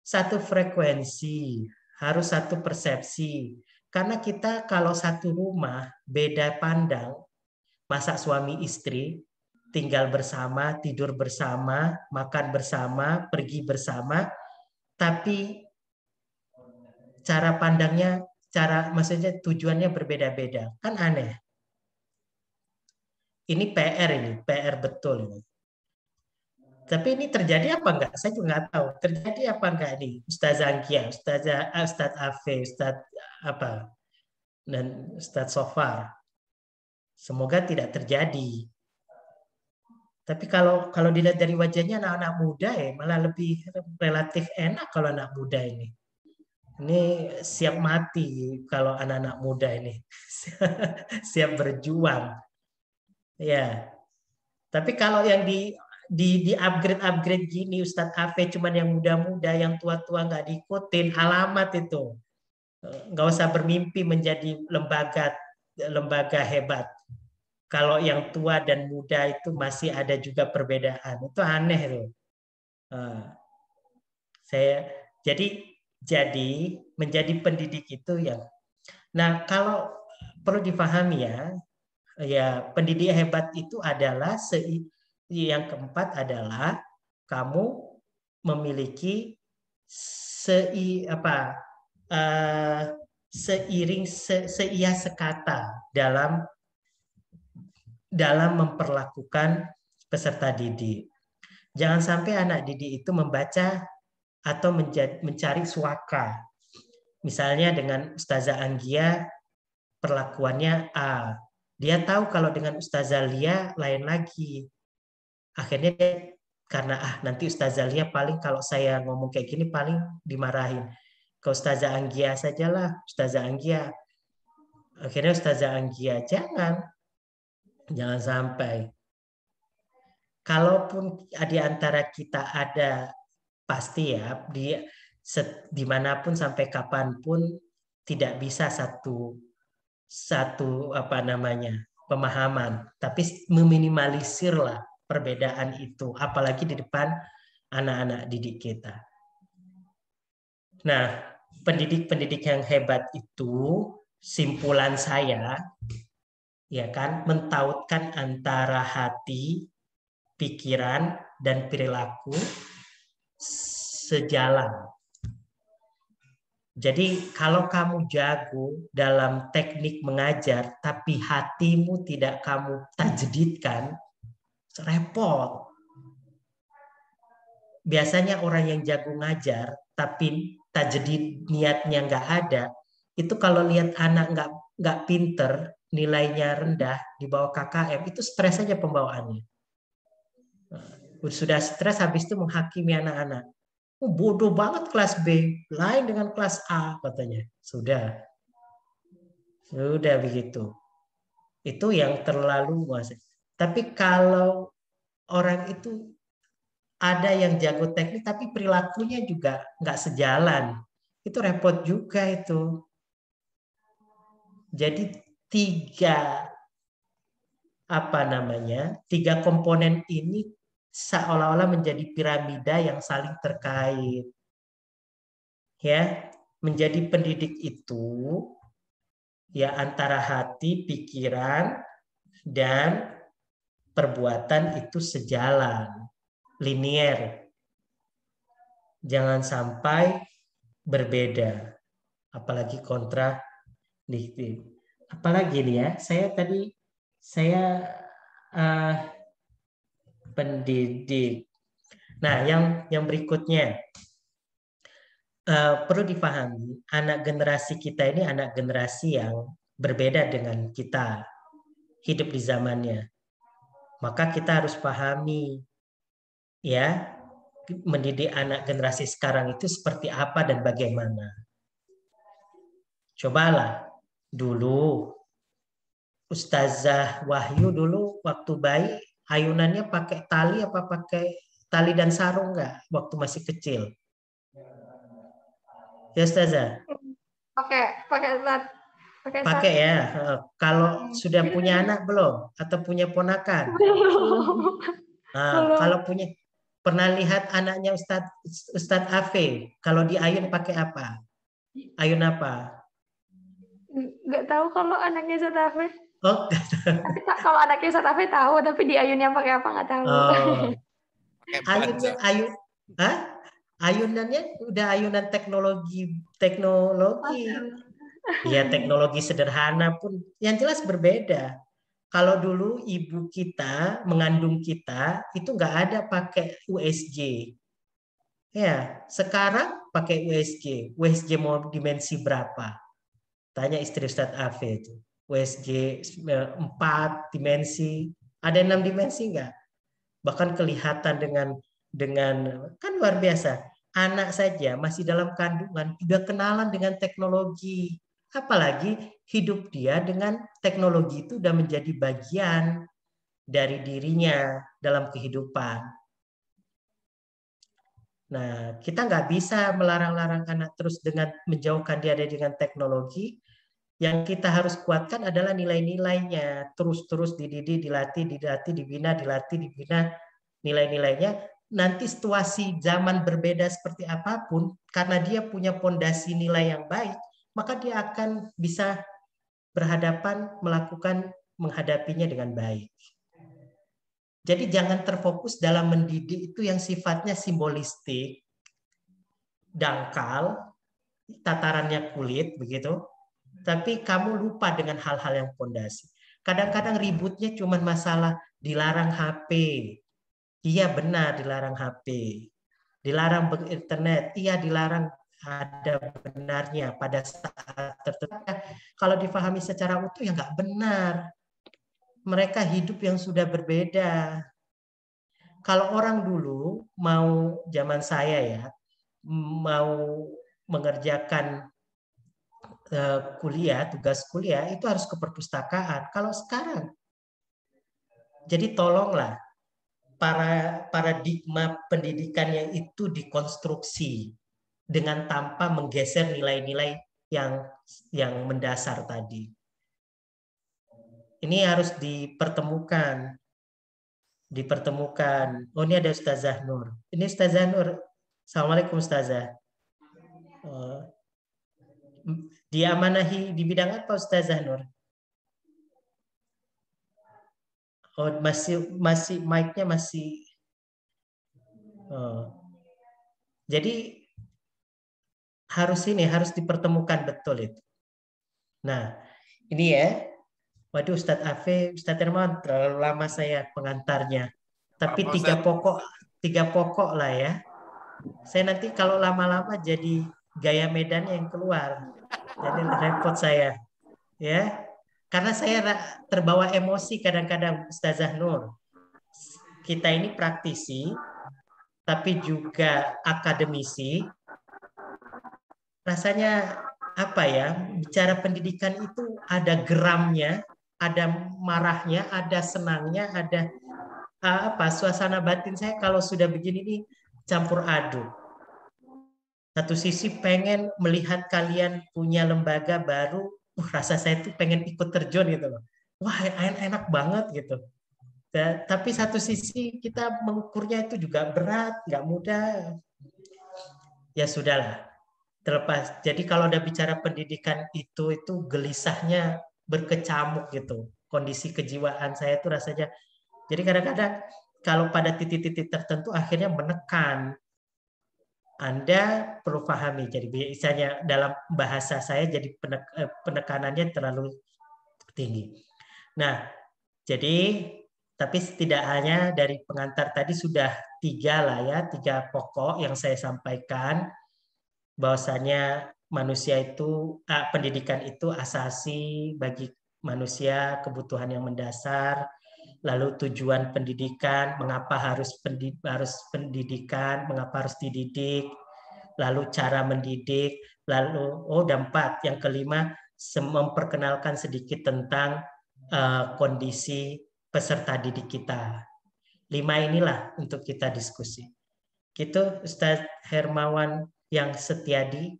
Satu frekuensi, harus satu persepsi. Karena kita kalau satu rumah, beda pandang, masa suami istri, tinggal bersama, tidur bersama, makan bersama, pergi bersama, tapi cara pandangnya, maksudnya tujuannya berbeda-beda. Kan aneh. Ini PR betul ini. Tapi ini terjadi apa enggak? Saya juga nggak tahu. Terjadi apa enggak nih? Ustaz Angkia, Ustaz Afe, Ustaz apa, dan Ustaz Sofar. Semoga tidak terjadi. Tapi kalau dilihat dari wajahnya anak-anak muda malah lebih relatif enak kalau anak muda ini. Ini siap mati kalau anak-anak muda ini. Siap berjuang. Ya. Tapi kalau yang di upgrade gini Ustadz Afe cuman yang muda-muda, yang tua-tua nggak diikutin, alamat itu. Nggak usah bermimpi menjadi lembaga hebat. Kalau yang tua dan muda itu masih ada juga perbedaan. Itu aneh tuh. Saya jadi menjadi pendidik itu ya. Nah, kalau perlu dipahami ya pendidik hebat itu adalah yang keempat adalah kamu memiliki seia sekata dalam memperlakukan peserta didik. Jangan sampai anak didik itu membaca atau mencari suaka. Misalnya dengan Ustazah Anggia perlakuannya A. Dia tahu kalau dengan Ustazah Lia lain lagi. Akhirnya dia, karena nanti Ustazah Lia paling kalau saya ngomong kayak gini paling dimarahin. Ke Ustazah Anggia sajalah, Ustazah Anggia. Akhirnya Ustazah Anggia jangan sampai. Kalaupun di antara kita ada, pasti ya dimanapun sampai kapanpun tidak bisa satu pemahaman, tapi meminimalisirlah perbedaan itu, apalagi di depan anak-anak didik kita. Nah, pendidik yang hebat itu, simpulan saya, ya kan, mentautkan antara hati, pikiran, dan perilaku sejalan. Jadi kalau kamu jago dalam teknik mengajar, tapi hatimu tidak kamu tajdidkan, repot. Biasanya orang yang jago ngajar, tapi tajdid niatnya nggak ada, itu kalau lihat anak nggak pinter, nilainya rendah di bawah KKM, itu stres aja pembawaannya. Sudah stres, habis itu menghakimi anak-anak. Bodoh banget kelas B, lain dengan kelas A katanya. Sudah begitu. Itu yang terlalu luas. Tapi kalau orang itu ada yang jago teknik tapi perilakunya juga nggak sejalan, itu repot juga itu. Jadi tiga komponen ini seolah-olah menjadi piramida yang saling terkait. Ya, menjadi pendidik itu ya antara hati, pikiran, dan perbuatan itu sejalan, linier. Jangan sampai berbeda, apalagi kontradiktif. Apalagi nih ya, saya pendidik. Nah, yang berikutnya perlu dipahami, anak generasi kita ini anak generasi yang berbeda dengan kita, hidup di zamannya. Maka kita harus pahami, ya, mendidik anak generasi sekarang itu seperti apa dan bagaimana. Cobalah dulu, Ustazah Wahyu dulu waktu bayi, ayunannya pakai tali apa pakai tali dan sarung nggak waktu masih kecil? Ya Ustazah? Pakai ya. Kalau sudah punya anak belum? Atau punya ponakan? Nah, kalau punya Pernah lihat anaknya Ustadz Afe? Kalau di ayun pakai apa? Ayun apa? Nggak tahu kalau anaknya Satafe. Oh, Tapi kalau anaknya Satafe tahu, tapi di ayunnya pakai apa nggak tahu. oh. Pakai Ayunnya, banja. hah? Ayunannya udah ayunan teknologi. Iya, teknologi sederhana pun yang jelas berbeda. Kalau dulu ibu kita mengandung kita itu nggak ada pakai USG. Ya, sekarang pakai USG. USG mau dimensi berapa? Tanya istri Ustadz Afe itu. USG 4 dimensi. Ada 6 dimensi nggak? Bahkan kelihatan dengan kan luar biasa. Anak saja masih dalam kandungan sudah kenalan dengan teknologi. Apalagi hidup dia dengan teknologi itu sudah menjadi bagian dari dirinya dalam kehidupan. Nah, kita nggak bisa melarang-larang anak terus dengan menjauhkan dia dengan teknologi. Yang kita harus kuatkan adalah nilai-nilainya. Terus-terus dididik, dilatih, dibina, dilatih, dibina nilai-nilainya. Nanti situasi zaman berbeda seperti apapun, karena dia punya pondasi nilai yang baik, maka dia akan bisa berhadapan, menghadapinya dengan baik. Jadi jangan terfokus dalam mendidik itu yang sifatnya simbolistik, dangkal, tatarannya kulit, begitu. Tapi kamu lupa dengan hal-hal yang pondasi. Kadang-kadang ributnya cuma masalah dilarang HP. Iya benar dilarang HP. Dilarang berinternet. Iya dilarang, ada benarnya pada saat tertentu. Kalau difahami secara utuh ya nggak benar. Mereka hidup yang sudah berbeda. Kalau orang dulu mau zaman saya ya, mau mengerjakan kuliah, tugas kuliah itu harus ke perpustakaan. Kalau sekarang, jadi tolonglah paradigma pendidikannya itu dikonstruksi dengan tanpa menggeser nilai-nilai yang mendasar tadi. Ini harus dipertemukan. Oh, ini ada Ustazah Nur. Ini Ustazah Nur. Assalamualaikum Ustazah. Diamanahi di bidang apa Ustazah Nur? Oh, masih mic-nya masih. Oh. Jadi harus dipertemukan betul itu. Nah, ini ya. Waduh, Ustadz Afe, Ustadz Hermawan terlalu lama saya pengantarnya. Tapi tiga pokok lah ya. Saya nanti kalau lama-lama jadi gaya Medannya yang keluar. Jadi repot saya. Ya. Karena saya terbawa emosi kadang-kadang Ustazah Nur. Kita ini praktisi, tapi juga akademisi. Rasanya apa ya? Bicara pendidikan itu ada geramnya, ada marahnya, ada senangnya, ada suasana batin saya kalau sudah begini nih campur aduk. Satu sisi pengen melihat kalian punya lembaga baru, rasa saya tuh pengen ikut terjun gitu loh. Wah, enak banget gitu. Tapi satu sisi kita mengukurnya itu juga berat, nggak mudah. Ya sudahlah, terlepas. Jadi kalau udah bicara pendidikan itu gelisahnya berkecamuk gitu. Kondisi kejiwaan saya itu rasanya. Jadi kadang-kadang kalau pada titik-titik tertentu akhirnya menekan. Anda perlu pahami. Jadi misalnya dalam bahasa saya jadi penekanannya terlalu tinggi. Nah, jadi tapi setidaknya dari pengantar tadi sudah 3 lah ya, 3 pokok yang saya sampaikan, bahwasanya manusia itu, pendidikan itu asasi bagi manusia, kebutuhan yang mendasar, lalu tujuan pendidikan, mengapa harus pendidikan, mengapa harus dididik, lalu cara mendidik, lalu dan 4, yang kelima, memperkenalkan sedikit tentang kondisi peserta didik kita. 5 inilah untuk kita diskusi. Gitu Ustadz Hermawan yang Setiadi,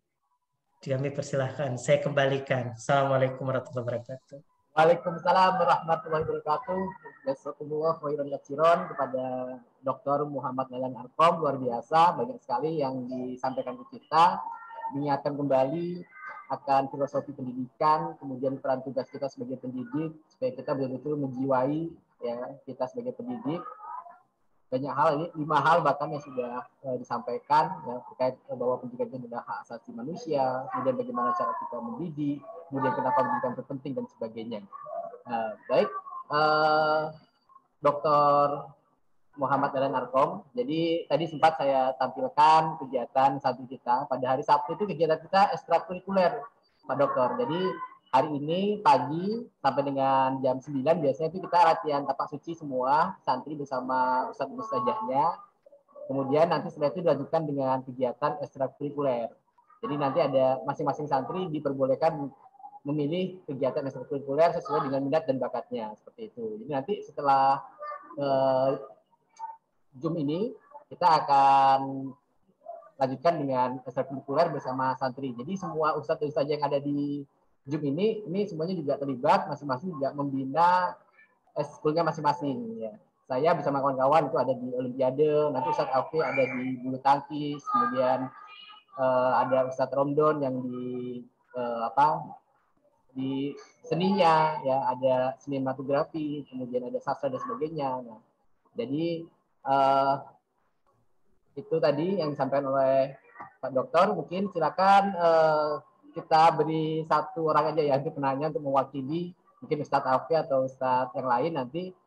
kami persilahkan. Saya kembalikan. Assalamualaikum warahmatullahi wabarakatuh. Waalaikumsalam warahmatullahi wabarakatuh. Jazakumullah khairan katsiran kepada Dr. Muhammad Dahlan Arkom, luar biasa, banyak sekali yang disampaikan ke kita, mengingatkan kembali akan filosofi pendidikan, kemudian peran tugas kita sebagai pendidik, supaya kita betul-betul menjiwai ya kita sebagai pendidik. Banyak hal, ini 5 hal bahkan yang sudah disampaikan ya, terkait bahwa pendidikan itu adalah hak asasi manusia, kemudian bagaimana cara kita mendidik, kemudian kenapa pendidikan itu penting dan sebagainya. Baik, Dr. Muhammad Dahlan Arkom. Jadi tadi sempat saya tampilkan kegiatan santri kita. Pada hari Sabtu itu kegiatan kita ekstrakurikuler, Pak Dokter. Jadi hari ini pagi sampai dengan jam 9 biasanya itu kita latihan tapak suci semua, santri bersama ustadz ustazahnya. Kemudian nanti setelah itu dilanjutkan dengan kegiatan ekstrakurikuler. Jadi nanti ada masing-masing santri diperbolehkan memilih kegiatan ekstrakurikuler sesuai dengan minat dan bakatnya, seperti itu. Jadi nanti setelah Zoom ini kita akan lanjutkan dengan ekstrakurikuler bersama santri. Jadi semua ustadz yang ada di Zoom ini semuanya juga terlibat, masing-masing juga membina eskulnya masing-masing. Ya. Saya bersama kawan-kawan itu ada di Olimpiade, nanti Ustadz Alfi ada di bulu tangkis, kemudian ada Ustadz Romdon yang di seninya, ya ada sinematografi, kemudian ada sastra dan sebagainya. Nah, jadi itu tadi yang disampaikan oleh Pak Dokter. Mungkin silakan kita beri satu orang aja ya untuk penanya untuk mewakili mungkin Ustadz Alfi atau Ustadz yang lain nanti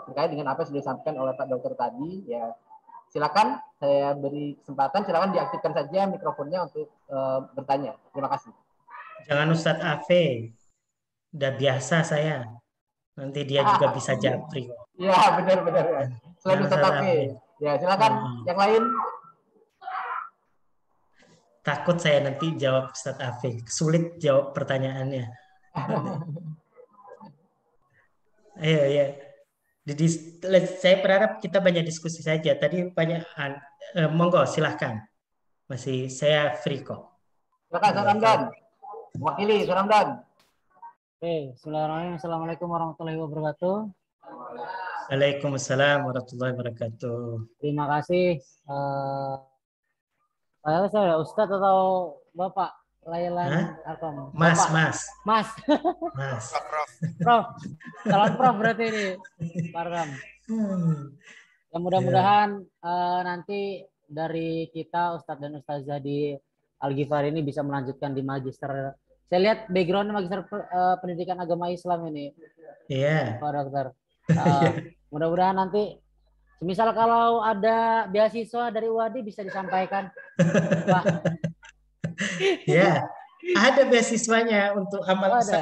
terkait dengan apa yang sudah disampaikan oleh Pak Dokter tadi. Ya, silakan saya beri kesempatan. Silakan diaktifkan saja mikrofonnya untuk bertanya. Terima kasih. Jangan Ustadz Afe, udah biasa saya. Nanti dia juga bisa japri. Iya, benar-benar. Selain Ustadz Afe. Ya, silakan yang lain. Takut saya nanti jawab Ustadz Afe. Sulit jawab pertanyaannya. Ayo, ya. Jadi saya berharap kita banyak diskusi saja. Tadi banyak, monggo silahkan. Masih saya free kok. Silakan, Ustadz Ramdan. Wakili, Ustadz Ramdan. Oke, bismillahirrahmanirrahim. Assalamualaikum warahmatullahi wabarakatuh. Waalaikumsalam warahmatullahi wabarakatuh. Terima kasih. Saya Ustadz atau Bapak Dahlan Arkom? Mas. Mas. Prof. Salam Prof berarti ini. Pak Ram. Ya, mudah-mudahan nanti dari kita Ustadz dan Ustazah di Al-Ghifari ini bisa melanjutkan di magister. Saya lihat background magister pendidikan agama Islam ini. Iya. Pak Dokter. Mudah-mudahan nanti misal kalau ada beasiswa dari UAD bisa disampaikan, Pak. Ya, ada beasiswanya untuk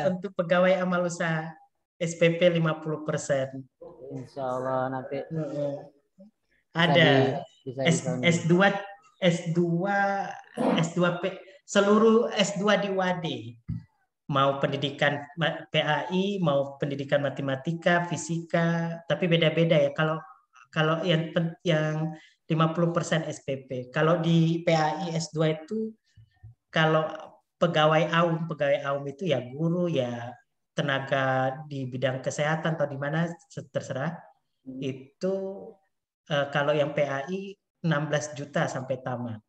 untuk pegawai amal usaha SPP 50%. Insya Allah nanti ada S2P seluruh S2 di UAD. Mau pendidikan PAI, mau pendidikan matematika, fisika, tapi beda-beda ya. Kalau yang 50% SPP. Kalau di PAI S2 itu kalau pegawai awam itu ya guru, ya tenaga di bidang kesehatan atau di mana terserah. Itu kalau yang PAI 16 juta sampai tamat.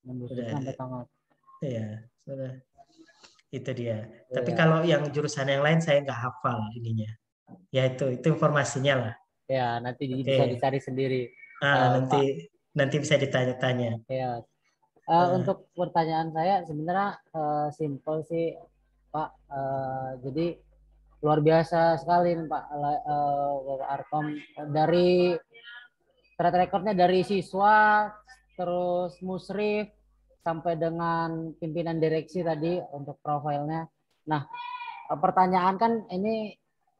16 juta sampai tamat. Iya, sudah. Itu dia. Tapi kalau yang jurusan yang lain saya nggak hafal ininya. Ya itu informasinya lah. Ya, nanti bisa dicari sendiri. Nanti bisa ditanya-tanya. Ya. Untuk pertanyaan saya sebenarnya simpel sih, Pak. Jadi luar biasa sekali Pak Bapak Arkom, dari track recordnya dari siswa terus musrif sampai dengan pimpinan direksi tadi untuk profilnya. Nah, pertanyaan kan ini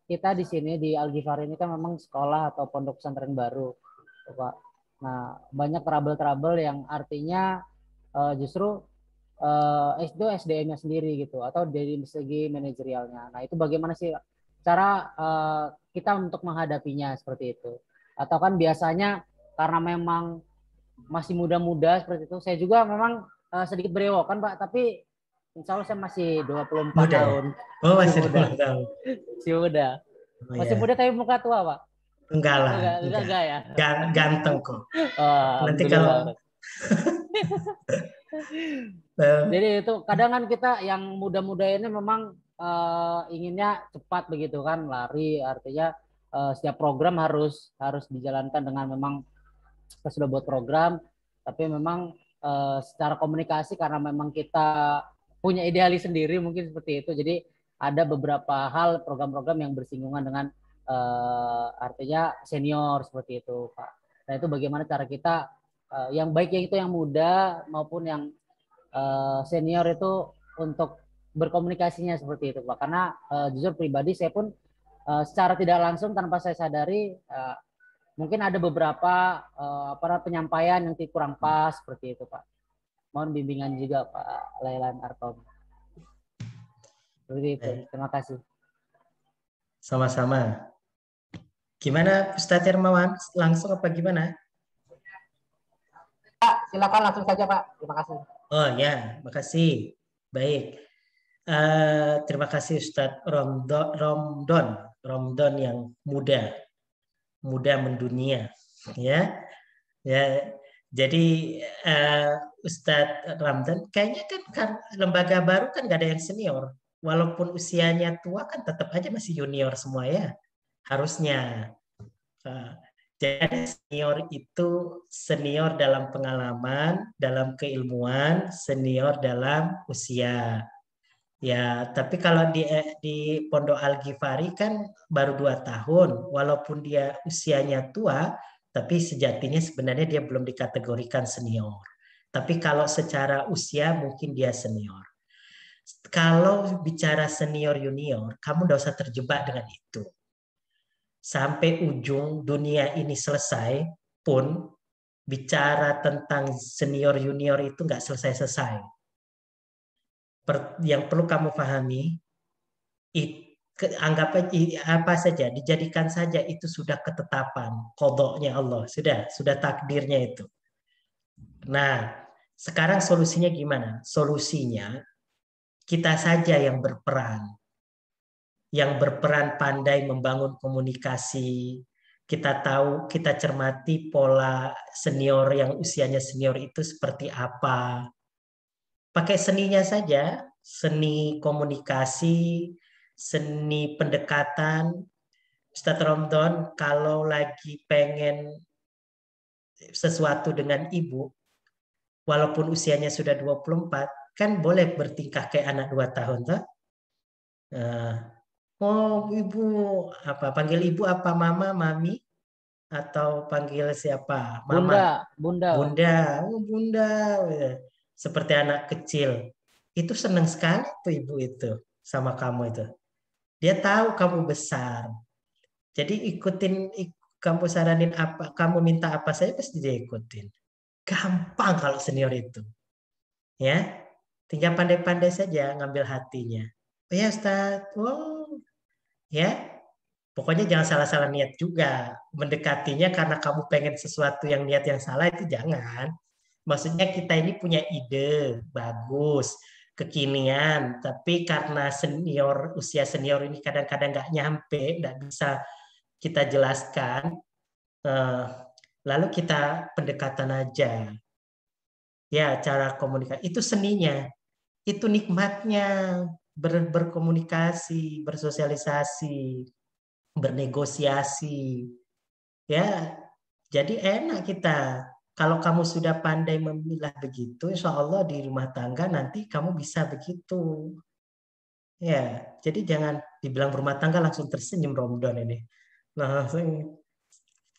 kita di sini di Al-Ghifari ini kan memang sekolah atau pondok pesantren baru, Pak. Nah, banyak trouble-trouble yang artinya justru itu SDM-nya sendiri gitu, atau dari segi manajerialnya. Nah, itu bagaimana sih cara kita untuk menghadapinya seperti itu? Atau kan biasanya karena memang masih muda-muda seperti itu, saya juga memang sedikit berewokan Pak, tapi insya Allah saya masih 24 muda. tahun. Oh, masih 20 tahun. Masih muda. Masih muda tapi muka tua Pak. Enggak lah, Enggak ya. Ganteng kok. Oh, Nanti alhamdulillah. kalau eh, Jadi itu kadang kan kita yang muda-muda ini memang inginnya cepat begitu kan, lari, artinya setiap program harus dijalankan dengan memang kita sudah buat program, tapi memang secara komunikasi karena memang kita punya idealis sendiri mungkin seperti itu. Jadi ada beberapa hal program-program yang bersinggungan dengan artinya senior seperti itu, Pak. Nah itu bagaimana cara kita yang baik itu yang muda maupun yang senior itu untuk berkomunikasinya seperti itu, Pak. Karena jujur pribadi saya pun secara tidak langsung tanpa saya sadari mungkin ada beberapa para penyampaian yang kurang pas seperti itu, Pak. Mohon bimbingan juga Pak Lailan Arkom. Seperti itu. Terima kasih. sama-sama. Gimana Ustadz Hermawan? Langsung apa gimana? Pak, silakan langsung saja Pak. Terima kasih. Oh ya, makasih. Baik. Terima kasih Ustadz Romdon yang muda mendunia, ya. Jadi Ustadz Ramdan, kayaknya kan lembaga baru kan nggak ada yang senior, walaupun usianya tua kan tetap aja masih junior semua ya, harusnya. Jadi senior itu senior dalam pengalaman, dalam keilmuan, senior dalam usia. Ya, tapi kalau di Pondok Al-Ghifari kan baru 2 tahun, walaupun dia usianya tua, tapi sejatinya sebenarnya dia belum dikategorikan senior. Tapi kalau secara usia mungkin dia senior. Kalau bicara senior junior, kamu tidak usah terjebak dengan itu. Sampai ujung dunia ini selesai pun bicara tentang senior junior itu nggak selesai-selesai. Yang perlu kamu pahami, anggap apa saja, dijadikan saja itu sudah ketetapan qadha-nya Allah, sudah takdirnya itu. Nah, sekarang solusinya gimana? Solusinya kita saja yang berperan pandai membangun komunikasi. Kita tahu, kita cermati pola senior yang usianya senior itu seperti apa. Pakai seninya saja, seni komunikasi, seni pendekatan. Ustadz Romdon kalau lagi pengen sesuatu dengan ibu, walaupun usianya sudah 24, kan boleh bertingkah kayak anak 2 tahun, toh? Oh, ibu apa? Panggil ibu apa mama, mami? Atau panggil siapa? Mama. Bunda. Bunda. Oh, bunda. Seperti anak kecil. Itu senang sekali tuh ibu itu sama kamu itu. Dia tahu kamu besar. Jadi kamu saranin apa, kamu minta apa saja pasti dia ikutin. Gampang kalau senior itu. Ya. Tinggal pandai-pandai saja ngambil hatinya. Oh ya Ustaz. Oh. Ya. Pokoknya jangan salah-salah niat juga. Mendekatinya karena kamu pengen sesuatu yang niat yang salah itu jangan. Maksudnya kita ini punya ide bagus, kekinian, tapi karena usia senior ini kadang-kadang nggak nyampe, nggak bisa kita jelaskan, lalu kita pendekatan aja. Ya, cara komunikasi itu seninya, itu nikmatnya berkomunikasi, bersosialisasi, bernegosiasi. Ya, jadi enak kita. Kalau kamu sudah pandai memilah begitu, insya Allah di rumah tangga nanti kamu bisa begitu. Ya, jadi jangan dibilang berumah tangga langsung tersenyum Ramadan ini. Langsung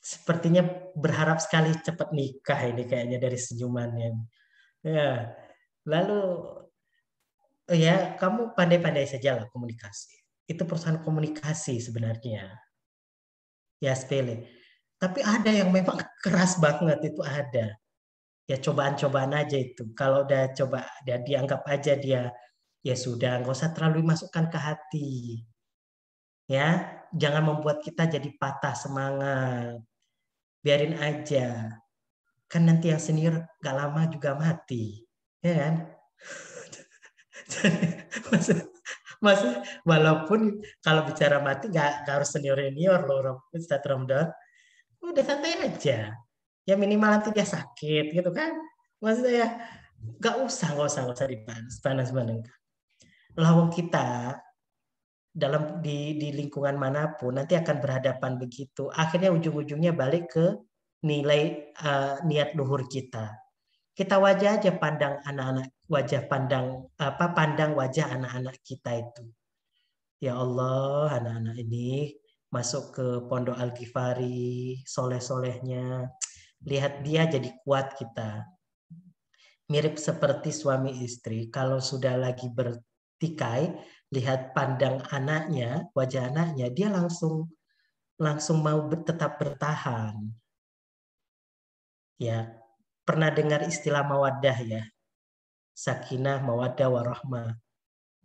sepertinya berharap sekali cepat nikah ini kayaknya dari senyumannya. Ya, lalu ya kamu pandai-pandai saja lah komunikasi. Itu perusahaan komunikasi sebenarnya. Ya sepele. Tapi ada yang memang keras banget, itu ada. Ya cobaan-cobaan aja itu. Kalau udah coba, dia dianggap aja dia, ya sudah, nggak usah terlalu dimasukkan ke hati. Ya, jangan membuat kita jadi patah semangat. Biarin aja. Kan nanti yang senior nggak lama juga mati. Ya kan? Mas, walaupun kalau bicara mati nggak harus senior loh, Ustadz Ramdan. Udah santai aja. Ya minimal nanti dia sakit gitu kan. Maksud saya nggak usah dibahas panas-panas. Lawang kita di lingkungan manapun nanti akan berhadapan begitu. Akhirnya ujung-ujungnya balik ke nilai niat luhur kita. Kita wajah aja pandang anak-anak, pandang wajah anak-anak kita itu. Ya Allah, anak-anak ini masuk ke Pondok Al-Ghifari, soleh-solehnya. Lihat dia jadi kuat kita. Mirip seperti suami istri, kalau sudah lagi bertikai, lihat pandang anaknya, wajah anaknya, dia langsung mau tetap bertahan. Ya, pernah dengar istilah mawaddah ya? Sakinah, mawaddah, warahmah.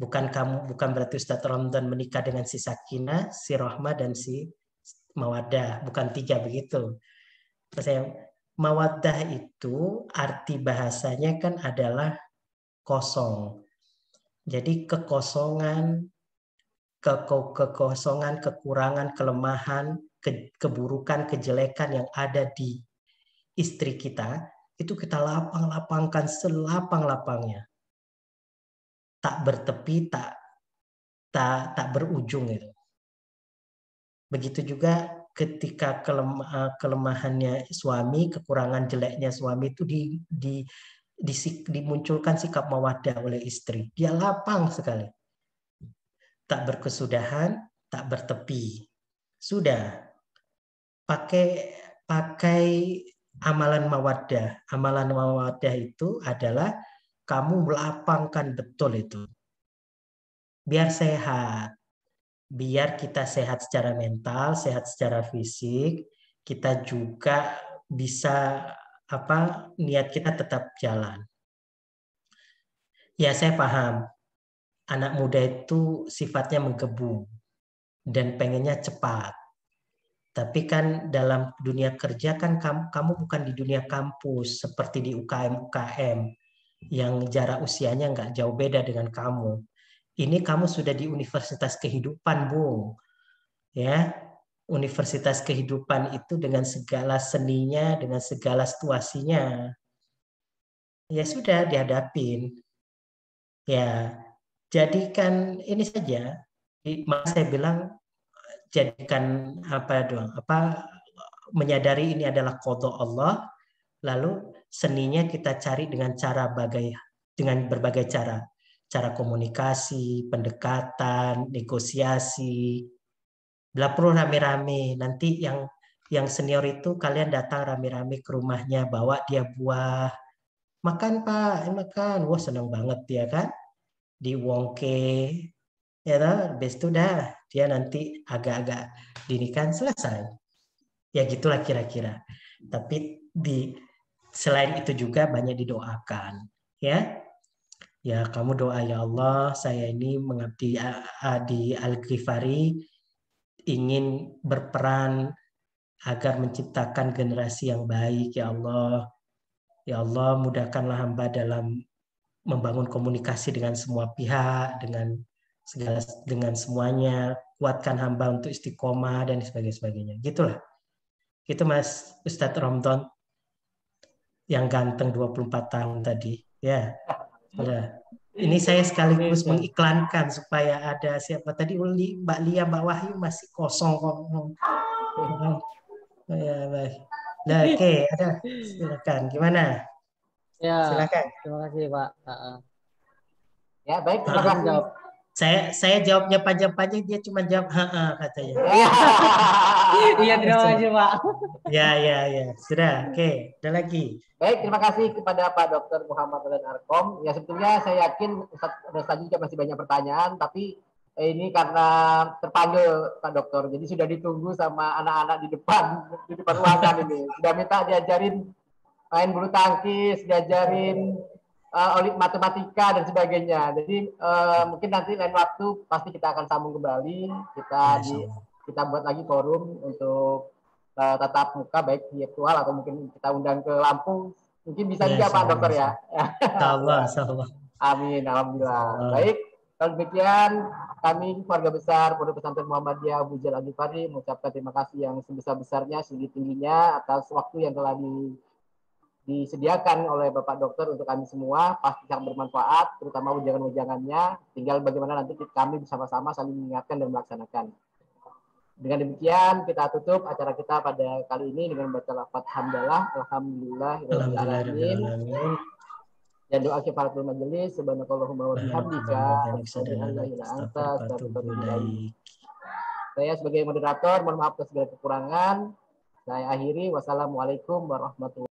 Bukan berarti Ustadz Ramdan menikah dengan si Sakinah, si Rahmah, dan si mawaddah. Bukan 3 begitu. Saya mawaddah itu arti bahasanya kan adalah kosong. Jadi kekosongan, kekurangan, kelemahan, keburukan, kejelekan yang ada di istri kita, itu kita lapang-lapangkan selapang-lapangnya. Tak bertepi, tak berujung itu. Begitu juga ketika kelemahannya suami, kekurangan jeleknya suami itu dimunculkan sikap mawaddah oleh istri. Dia lapang sekali. Tak berkesudahan, tak bertepi. Sudah. Pakai amalan mawaddah. Amalan mawaddah itu adalah kamu melapangkan betul itu. Biar sehat. Biar kita sehat secara mental, sehat secara fisik, kita juga bisa niat kita tetap jalan. Ya, saya paham. Anak muda itu sifatnya menggebu dan pengennya cepat. Tapi kan dalam dunia kerja kan kamu bukan di dunia kampus seperti di UKM yang jarak usianya nggak jauh beda dengan kamu. Ini kamu sudah di universitas kehidupan, Bung. Ya, universitas kehidupan itu dengan segala seninya, dengan segala situasinya. Ya sudah dihadapin. Ya, jadikan ini saja. Saya bilang jadikan menyadari ini adalah qada Allah, lalu seninya kita cari dengan berbagai cara. Cara komunikasi, pendekatan, negosiasi. Bila perlu rame-rame. Nanti yang senior itu kalian datang rame-rame ke rumahnya, bawa dia buah. Makan Pak, makan. Wah senang banget dia kan. Di wongke. Ya toh, habis itu dah dia nanti agak-agak dinikan selesai. Ya gitulah kira-kira. Tapi selain itu juga banyak didoakan. Ya. Ya, kamu doa ya Allah, saya ini mengabdi di Al-Ghifari ingin berperan agar menciptakan generasi yang baik ya Allah. Ya Allah, mudahkanlah hamba dalam membangun komunikasi dengan semua pihak, dengan semuanya, kuatkan hamba untuk istiqomah dan sebagainya. Gitulah. Gitu Mas Ustadz Ramdan yang ganteng 24 tahun tadi. Ya. Sudah. Ini saya sekaligus mengiklankan supaya ada siapa tadi Mbak Lia, Mbak Wahyu masih kosong kok. Ya, baik. Nah, oke, ada. Silakan. Gimana? Ya, silakan. Terima kasih Pak. Ya baik, terima kasih. Saya jawabnya panjang-panjang, dia cuma jawab katanya. Iya, terima kasih Pak. Ya. Sudah, oke. Ada lagi. Baik, terima kasih kepada Pak Dr. Muhammad Dahlan Arkom. Ya sebetulnya saya yakin Ustadz juga masih banyak pertanyaan, tapi ini karena terpanggil Pak Dokter, jadi sudah ditunggu sama anak-anak di depan ruangan ini. Sudah minta diajarin main bulu tangkis, diajarin matematika dan sebagainya. Jadi mungkin nanti lain waktu pasti kita akan sambung kembali. Kita buat lagi forum untuk tatap muka baik virtual atau mungkin kita undang ke Lampung, mungkin bisa juga Pak Dokter ya. Allah. Amin, alhamdulillah. Baik, Kalau demikian, kami keluarga besar Pondok Pesantren Muhammadiyah Abu Jar Al-Ghifari mengucapkan terima kasih yang sebesar-besarnya, setinggi-tingginya atas waktu yang telah disediakan oleh Bapak Dokter untuk kami semua. Pasti sangat bermanfaat, terutama ujangan-ujangannya. Tinggal bagaimana nanti kami bersama-sama saling mengingatkan dan melaksanakan. Dengan demikian, kita tutup acara kita pada kali ini dengan baca lafaz hamdalah, alhamdulillahirrahmanirrahim. Dan doa kifaratul majelis, subhanakallahumma wa bihamdika, asyhadu an la ilaha illa anta, astaghfiruka wa atubu ilaik. Saya sebagai moderator, mohon maaf atas segala kekurangan. Saya akhiri, wassalamualaikum warahmatullahi wabarakatuh.